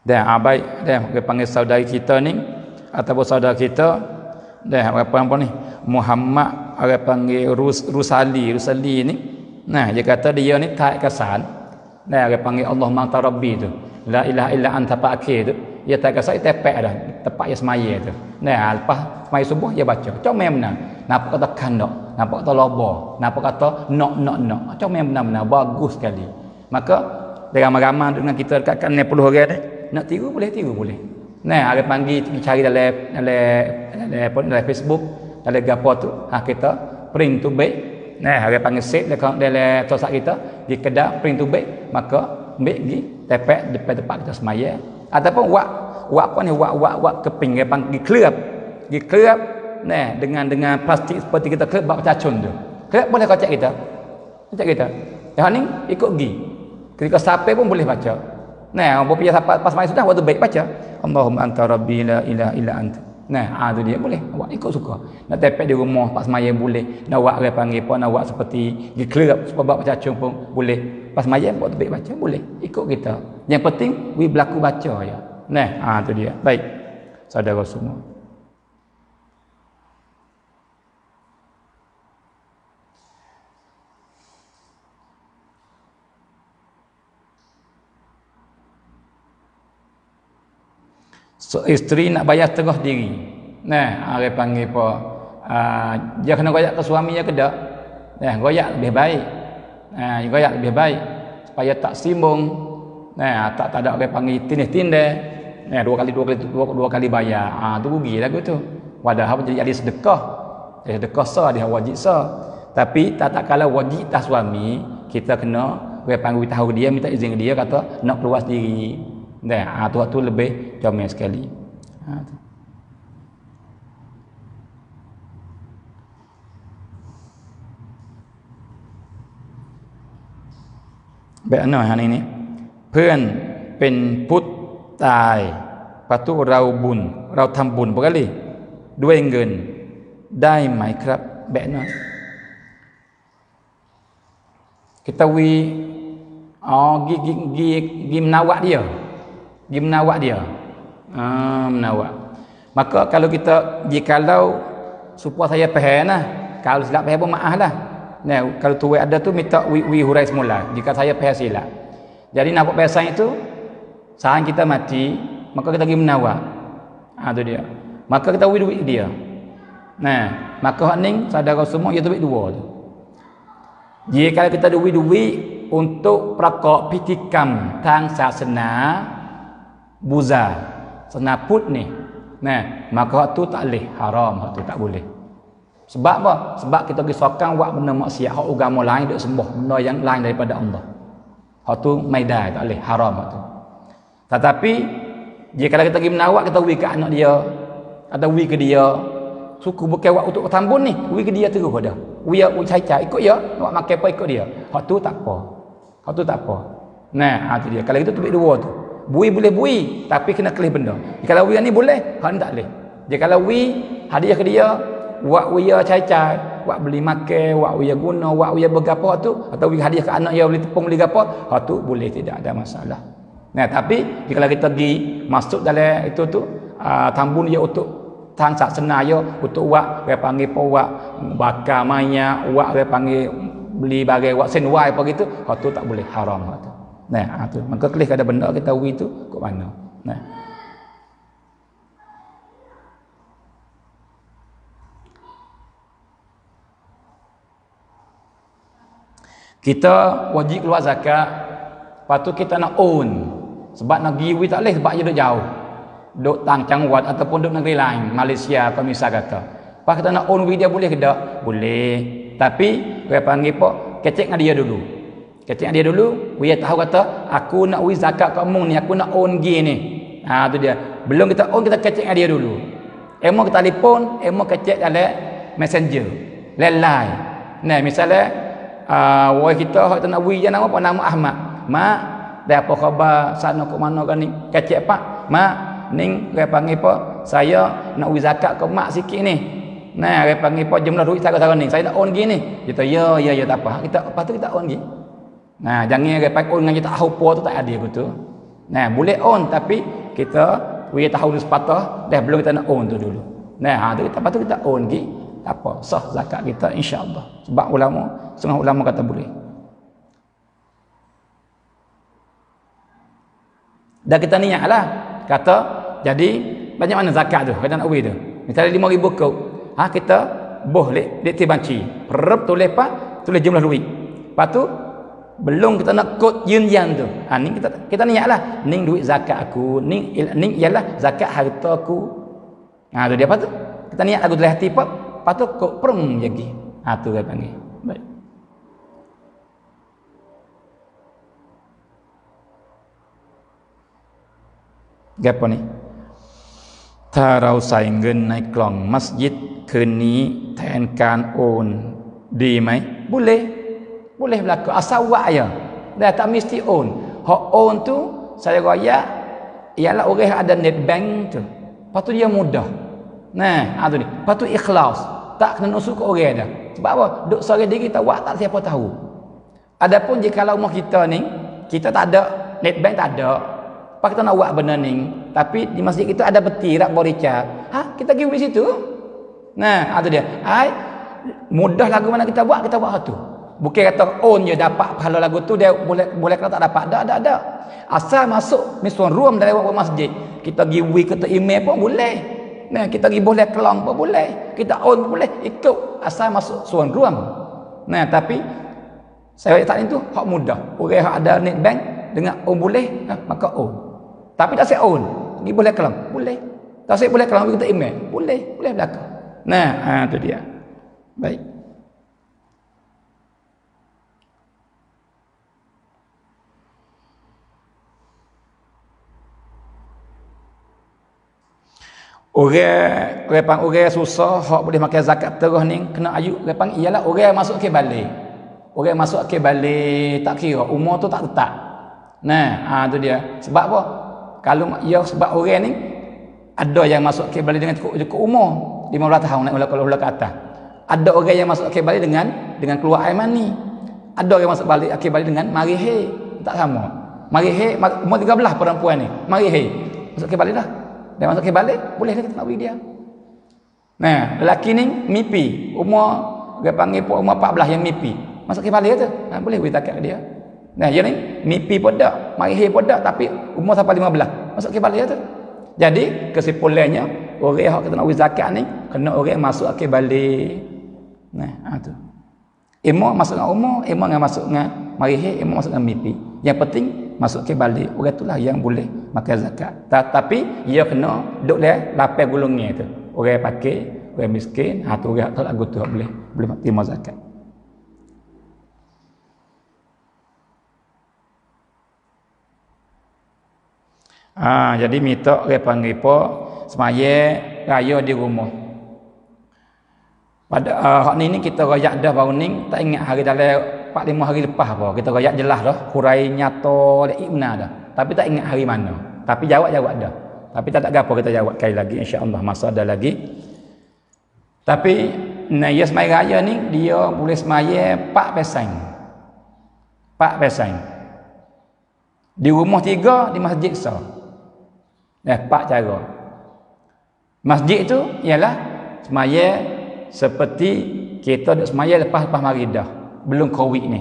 Dan baik dah kita panggil saudari kita ni ataupun saudara kita dah apa ni Muhammad orang panggil Rusali ni. Nah, dia kata dia ni tak kesan. Nah, orang panggil Allah Ma'ta Rabbi tu. La ilaha illa anta akhir tu. Dia tak kesan tepek dah tempat dia semaya tu. Nah, lepas semaya subuh dia baca. Comel benar. Nampak kata kandak, nampak kata lobo, nampak kata nok. Comel benar-benar bagus sekali. Maka dia ramai-ramai dengan kita dekat 60 orang ni. Nak tiru boleh. Nah, ada panggil cari dalam Facebook, dalam gapo tu, kita print tu baik. Nah, ada panggil save dalam tosak kita di kedai print tu baik, maka ambil pergi tepek depan tempat kita semaya. Ataupun wak apa ni wak keping dia panggil kelap. Nah, dengan plastik seperti kita kelap bak cacun tu. Kelap boleh kocak kita. Yang ni ikut pergi. Ketika sampai pun boleh baca. Nah, berpijak sampai pas mai sudah waktu baik baca. Allahumma anta rabbi la ilaha illa anta. Nah, tu dia boleh. Awak ikut suka. Nak tepek di rumah pas maya boleh. Nak awak dia panggil pun nak awak seperti dikelap supaya bab cacung pun boleh. Pas maya waktu baik baca boleh. Ikut kita. Yang penting we berlaku baca ya. Nah, tu dia. Baik. Saudara semua. So, isteri nak bayar setengah diri. Nah, orang panggil apa? Dia kena goyak ke suaminya ke tak? Nah, goyak lebih baik. Goyak lebih baik supaya tak simbung. Nah, tak ada orang panggil tindih-tindih. Nah, dua kali bayar. Tu rugi lagu tu. Padahal jadi sedekah. Sedekah sah, dia wajib sah. Tapi tak kala wajib tak suami, kita kena orang panggil tahu dia, minta izin dia kata nak keluar sendiri. Dah, tu lebih comel sekali. Tu. Baik hari ini. เพื่อนเป็นพุทธตายประตูเราทำบุญปกติด้วยเงินได้ไหมครับแบบนั้น kita gi menawak dia. Menawak. Maka kalau kita jikalau supaya saya faham lah. Kalau silap faham pun maaf lah. Nah, kalau tu ada tu minta wi hurai semula. Jika saya faham silap. Jadi nampak biasa itu saat kita mati, maka kita pergi menawak. Tu dia. Maka kita wi duit dia. Nah, maka hak ning saudara semua ia duit dua tu. Jika kita duit untuk prakok pitikam tang sasana buza senaput ni, nah maka hak tu tak boleh, haram, hak tu tak boleh. Sebab apa? Sebab kita pergi sokang buat benda maksiat, hak agama lain duk sembah benda yang lain daripada Allah. Hak tu maidai, tak boleh, haram hak tu. Tetapi jika kita pergi menawak, kita wi ke anak dia atau wi ke dia, suku bukan buat untuk tambun ni, wi ke dia terus dah. Wi cai ikut ya, nak makan apa ikut dia. Hak tu tak apa. Nah, tu dia. Kalau itu tubik dua tu. Bui boleh bui, tapi kena kelih benda. Kalau wi ni boleh, hak ni tak boleh. Jadi kalau wi hadiah ke dia, wak wi cai, wak beli makan, wak wi guna, wak wi bergapo tu, atau wi hadiah ke anak dia beli tepung beli gapo, hak tu boleh, tidak ada masalah. Nah, tapi kalau kita pergi masuk dalam itu tu, tambun dia untuk tang saksena dia untuk wak dia panggil apa wak bakar minyak, wak dia panggil beli bagai wak senwai apa gitu, hak tu tak boleh, haram hak tu. Nah, tu. Maka kelih ada benda kita wi tu kok mana. Nah. Kita wajib keluar zakat, lepas tu kita nak own. Sebab nak pergi wi tak boleh sebab dia duduk jauh. Duduk tang Cangwat ataupun duduk negeri lain, Malaysia atau misal kata. Lepas kita nak own wi dia boleh ke tak? Boleh. Tapi dia panggil apa? Kecek dengan dia dulu. Kecek dia dulu, dia tahu kata aku nak wi zakat kat mung ni, aku nak own gi ni. Tu dia. Belum kita own, kita kecek dia dulu. Emo kita telefon, emo kecek dalam messenger, line. Nah, misalnya woi kita hak nak wi je nama apa, nama Ahmad. Mak, dah apa khabar? Sana ke mana kan ni? Kecek pak. Mak, ning dia panggil apa? Saya nak wi zakat ke mak sikit ni. Nah, dia panggil apa jumlah duit saya ni. Saya nak own gi ni. Kita ya tak apa. Kita lepas tu kita own gi. Nah, jangan dia pakai on dengan kita tahu apa tu tak ada betul. Nah, boleh on tapi kita we tahu dulu sepatah dah belum kita nak on tu dulu. Nah, tu kita patut kita on lagi. Tak apa, sah zakat kita insya-Allah. Sebab setengah ulama kata boleh. Dan kita niatlah kata jadi banyak mana zakat tu kita nak beri tu. Misalnya 5,000 kau. Kita boleh dek banci. Perep tulis jumlah duit. Lepas tu belum kita nak kod yun-yan tu. Ni kita niatlah ning duit zakat aku, ning ialah zakat harta aku. Tu dia apa tu? Kita niat lagu dalam hati lepas tu kod perm lagi. Tu dia panggil. Baik. Gapo ni? Tarau saiเงินในกล่องมัสยิดคืนนี้แทนการโอนดีไหม Boleh berlaku asal buat aja. Dah tak mesti own. Hak own tu saya raya ialah orang ada net bank tu. Lepas tu dia mudah. Nah, tu ni. Lepas tu ikhlas. Tak kena usul ke orang dah. Sebab apa? Duk sorang diri kita buat tak siapa tahu. Adapun jika rumah kita ni kita tak ada net bank, tak ada. Apa kita nak buat benda ni? Tapi di masjid kita ada peti rak borica. Kita pergi di situ. Nah, tu dia. Mudah lagu mana kita buat satu. Bukan kata own je dapat pahala lagu tu dia boleh kata tak dapat. Ada. Asal masuk misuan room dari buat masjid. Kita pergi ke email pun boleh. Nah, kita pergi boleh kelang pun boleh. Kita own pun boleh ikut asal masuk suan room. Nah, tapi saya tak itu hak mudah. Orang yang ada net bank dengan own boleh, maka own. Tapi tak saya own, pergi boleh kelang, boleh. Tak saya boleh kelang kita email, boleh belaka. Nah, tu dia. Baik. Orang susah hak boleh makan zakat terus ni kena ayuk orang ialah orang masuk ke balik. Orang masuk ke balik tak kira umur tu tak tetap. Nah, tu dia. Sebab apa? Kalau sebab orang ni ada yang masuk ke balik dengan cukup umur 15 tahun naik ulang ke atas. Ada orang yang masuk ke balik dengan keluar air mani. Ada yang masuk balik ke balik dengan marihe, tak sama. Marihe umur 13 perempuan ni. Marihe masuk ke balik dah. Dia masuk ke balik, boleh kita nak beri dia. Nah, lelaki ni mimpi, dia panggil umur 14 yang mimpi. Masuk ke balik tu, boleh beri zakat ke dia. Nah, dia ni mimpi pun tak, marihe pun tak, tapi umur sampai 15. Masuk ke balik tu. Jadi, kesimpulannya, orang yang kita nak beri zakat ni, kena orang masuk ke balik. Nah, tu. Imam masuk dengan umur, imam yang masuk dengan marihe, imam masuk dengan mimpi. Yang penting, masuk ke balik. Orang itulah yang boleh makan zakat. Tapi ia kena duduk dia lapar gulungnya tu. Orang pakai, orang miskin, tu orang tak lagu tu boleh terima zakat. Jadi minta orang panggil apa semaya raya di rumah. Pada hak ni kita royak dah baru ni, tak ingat hari dalam 4-5 hari lepas apa. Kita royak jelas dah, hurai nyata ikna dah. Tapi tak ingat hari mana. Tapi jawab dah. Tapi tak gapo kita jawab kali lagi insya-Allah masa ada lagi. Tapi ya semaya raya ni dia boleh semaya 4 pesang. 4 pesang. Di rumah 3, di masjid sah. 4 cara. Masjid tu ialah semaya seperti kita duk semaya lepas Maridah, belum Covid ni.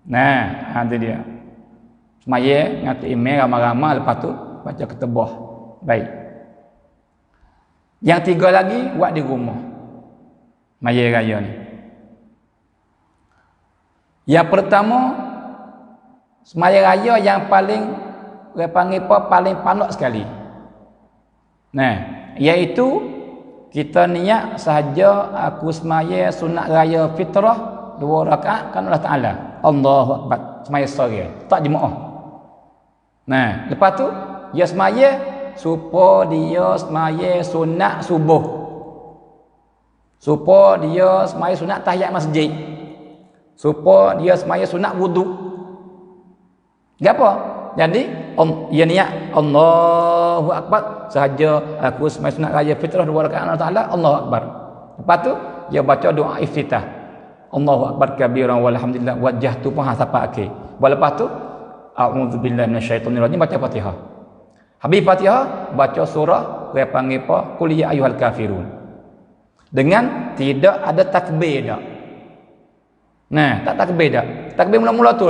Nah, tu dia. Semaya ngatu email ramai-ramai lepas tu baca ketebah. Baik. Yang 3 lagi buat di rumah. Maya raya ni. Yang pertama semaya raya yang paling orang panggil apa paling panak sekali. Nah, iaitu kita niat sahaja aku semaya sunat raya fitrah 2 rakaat kan Allah Taala. Allahu Akbar. Semaya sore. Tak jemaah. Nah, lepas tu dia semaya supaya dia semaya sunat subuh. Supaya dia semaya sunat tahiyat masjid. Supaya dia semaya sunat wuduk. Gapo? Jadi dia niat Allahu Akbar sahaja aku semaya sunat raya fitrah 2 rakaat Allah Taala, Allahu Akbar. Lepas tu dia baca doa iftitah. Allahu Akbar kabiran walhamdulillah wajjahtu pun siapa akhir. Lepas tu a'udzubillahi minasyaitonirrajim, baca Fatihah. Habis Fatihah, baca surah, dia panggil apa? Qul ya ayyuhal kafirun. Dengan tidak ada takbir dak. Nah, tak takbir dak. Takbir mula-mula tu.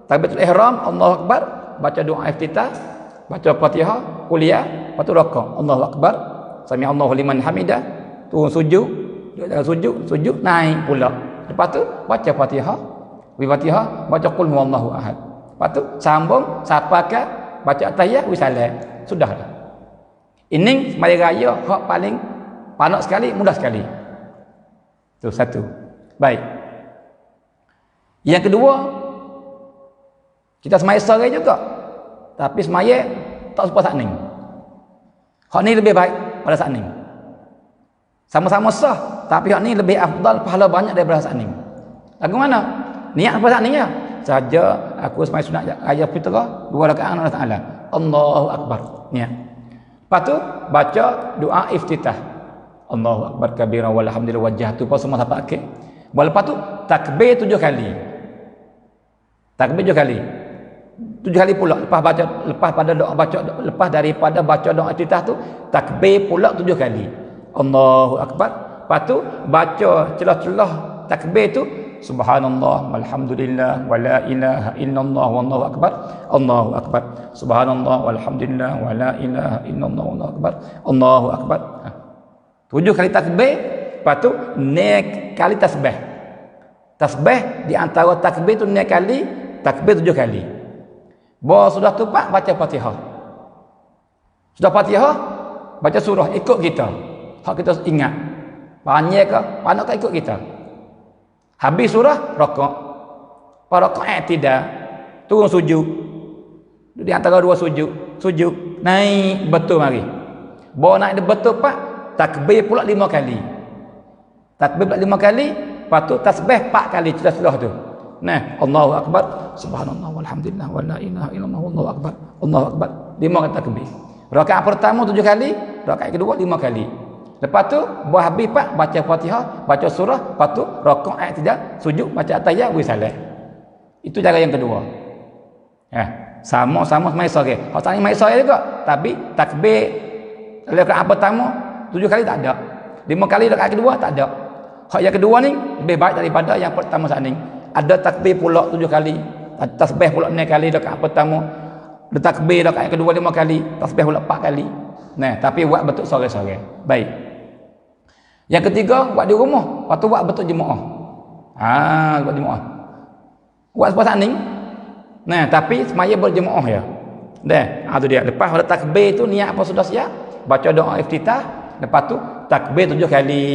Takbiratul ihram, Allahu akbar, baca doa iftitah, baca Fatihah, Qul ya, lepas tu rakaat. Allahu akbar, sami Allahu liman hamidah, turun sujud, sujud naik pula. Lepas tu baca Fatihah, Fatihah, baca Qul huwallahu ahad. Lepas tu sambung sapakan baca tahiyat wisalah. Sudahlah. Ini sembahyang raya hak paling panak sekali, mudah sekali. Tu satu. Baik. Yang kedua, kita sembahyang sore juga. Tapi sembahyang tak serupa saat ni. Hak ni lebih baik pada saat ni. Sama-sama sah, tapi hak ni lebih afdal, pahala banyak daripada saat ni. Lagu mana? Niat apa saat ni ya? Saja aku sembahyang sunat raya fitrah 2 rakaat Allah Taala. Allahu akbar. Niat. Lepas tu baca doa iftitah. Allahu akbar kabira walhamdulillah wajjahtu pas semua sampai akhir. Lepas tu takbir 7 kali. Takbir 7 kali. 7 kali pula lepas daripada baca doa iftitah tu takbir pula 7 kali. Allahu akbar. Lepas tu baca celah-celah takbir tu subhanallah walhamdulillah wala ilaha illallah wallahu akbar. Allahu akbar. Subhanallah walhamdulillah wala ilaha illallah wallahu akbar. Allahu akbar. 7 kali takbir, lepas tu naik kali tasbih. Tasbih di antara takbir tu naik kali, takbir 7 kali. Bawa sudah tu pak baca Fatihah. Sudah Fatihah, baca surah ikut kita. Hak kita ingat. Panjang ke, panak ke ikut kita. Habis surah rakaat. Pada rakaat tidak turun sujud. Di antara 2 sujud naik betul mari. Bawa naik betul pak, takbir pula 5 kali. Takbir pula 5 kali, lepas tu tasbih 4 kali celah-celah tu. Nah, Allahu akbar, subhanallah walhamdulillah wala ilaha illallah wallahu akbar. Allahu akbar. 5 kali takbir. Rakaat pertama 7 kali, rakaat kedua 5 kali. Lepas tu buat habis pak baca Fatihah, baca surah, lepas tu rakaat tidak sujud, baca tahiyat, wisalah. Itu cara yang kedua. Sama-sama sembahyang sore. Hak tadi sembahyang sore juga, tapi takbir rakaat pertama 7 kali tak ada. 5 kali rakaat kedua tak ada. Hak yang kedua ni lebih baik daripada yang pertama saat ni. Ada takbir pula 7 kali, tasbih pula 6 kali rakaat pertama. Ada takbir rakaat kedua 5 kali, tasbih pula 4 kali. Nah, tapi buat betul sore-sore. Baik. Yang ketiga, buat di rumah. Lepas tu buat betul jemaah. Buat jemaah. Buat seperti ni. Nah, tapi semaya berjemaah ya. Dah, tu dia. Lepas ada takbir tu niat apa sudah siap? Baca doa iftitah. Lepas tu takbir 7 kali.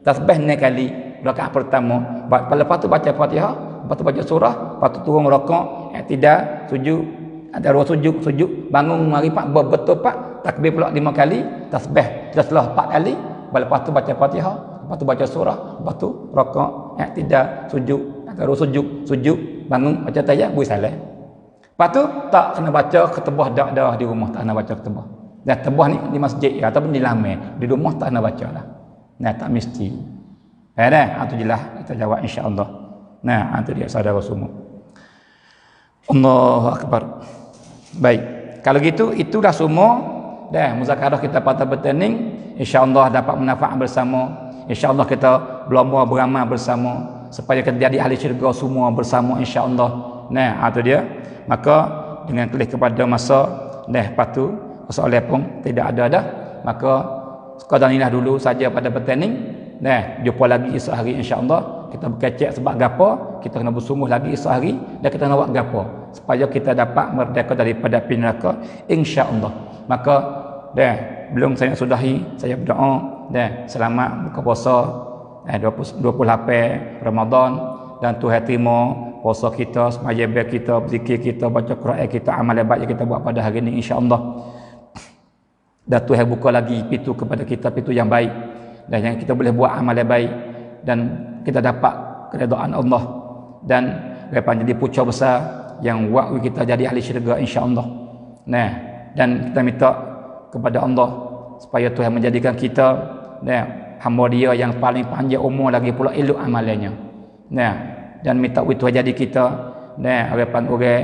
Tasbih 6 kali. Rakaat pertama. Lepas tu baca Fatihah. Lepas tu baca surah. Lepas tu turun rakaat. Tidak sujud. Ada 2 sujud. Bangun mari pak betul pak. Takbir pula 5 kali. Tasbih setelah 4 kali. Lepas tu baca Fatihah, lepas tu baca surah, lepas tu rakaat, tidak sujud, terus sujud, bangun baca tahiyat, wisalah. Lepas tu tak kena baca ketebah dak di rumah, tak kena baca ketebah. Dan tebah ni di masjid ya, ataupun di lamai, di rumah tak kena baca lah. Nah, tak mesti. Itu jelas kita jawab insya-Allah. Nah, itu dia saudara semua. Allahu akbar. Baik. Kalau gitu itulah semua dah muzakarah kita pada petang insya-Allah dapat manfaat bersama. Insya-Allah kita berlomba beramal bersama supaya kita jadi ahli syurga semua bersama insya-Allah. Nah, itu dia. Maka dengan kelih kepada masa lepas tu soalan pun tidak ada dah. Maka sekadar inilah dulu saja pada petang ni. Nah, jumpa lagi esok hari insya-Allah. Kita berkecek sebab gapo, kita kena bersungguh lagi esok hari dan kita nak buat gapo supaya kita dapat merdeka daripada api neraka insya-Allah. Maka belum saya sudahi, saya berdoa selamat buka puasa 28 Ramadan dan Tuhan terima puasa kita, sembahyang kita, berzikir kita, baca Quran kita, amal baik yang kita buat pada hari ini insya-Allah. Dan Tuhan buka lagi pintu kepada kita, pintu yang baik dan yang kita boleh buat amal yang baik dan kita dapat keredaan Allah dan dapat jadi pucuk besar yang buat kita jadi ahli syurga insya-Allah. Nah, dan kita minta kepada Allah supaya Tuhan menjadikan kita hamba dia yang paling panjang umur lagi pula elok amalannya. Dan minta Tuhan jadi kita harapan orang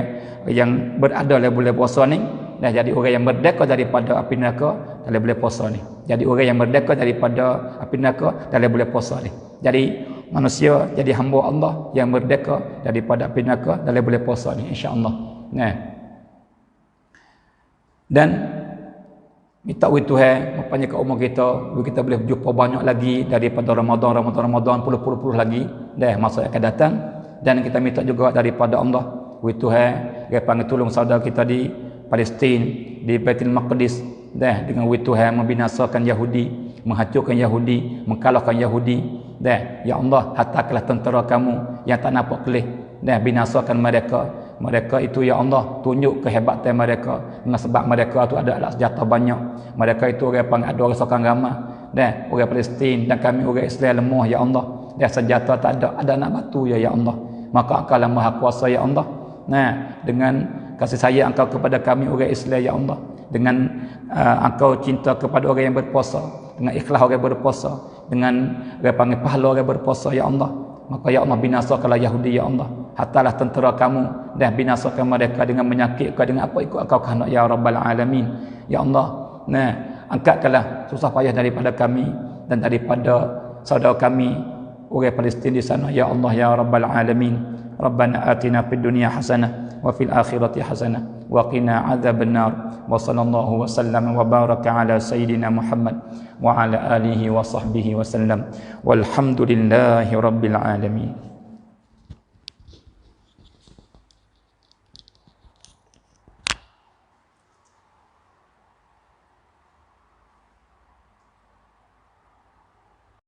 yang berada dalam bulan puasa ni, dah jadi orang yang merdeka daripada api neraka dalam bulan puasa ni. Jadi orang yang merdeka daripada api neraka dalam bulan puasa ni. Jadi manusia jadi hamba Allah yang merdeka daripada api neraka dalam bulan puasa ni, insya-Allah. Nah. Dan minta wih Tuhan mempunyai ke umur kita boleh berjumpa banyak lagi daripada Ramadan puluh-puluh lagi dah masa yang akan datang. Dan kita minta juga daripada Allah, wih Tuhan dia panggil tolong saudara kita di Palestin, di Baitul Maqdis dah, dengan wih Tuhan membinasakan Yahudi, menghancurkan Yahudi, mengkalahkan Yahudi dah. Ya Allah, hantarkanlah tentera kamu yang tak nampak kelih dah, binasakan mereka itu ya Allah, tunjuk kehebatan mereka, dengan sebab mereka tu ada alat senjata banyak. Mereka itu orang panggil ada orang sokang ramah dah, orang Palestin, dan kami orang Israel lemah ya Allah dah, senjata tak ada anak batu ya Allah. Maka Engkau lah Maha Kuasa ya Allah. Nah, dengan kasih sayang Engkau kepada kami orang Islam ya Allah, dengan Engkau cinta kepada orang yang berpuasa, dengan ikhlas orang berpuasa, dengan orang panggil pahala orang berpuasa ya Allah, maka ya Allah binasakanlah Yahudi ya Allah. Hatalah tentera kamu dan binasakan mereka dengan menyakitkan dengan apa ikut Engkau kehendak ya Rabbal Alamin ya Allah. Nah, angkatkanlah susah payah daripada kami dan daripada saudara kami orang Palestin di sana ya Allah ya Rabbal Alamin. Rabbana atina fid dunya hasanah wa fil akhirati hasanah wa qina adzaban nar. Wa sallallahu wa sallam wa baraka ala sayidina Muhammad wa ala alihi wa sahbihi wa sallam. Walhamdulillahi rabbil alamin.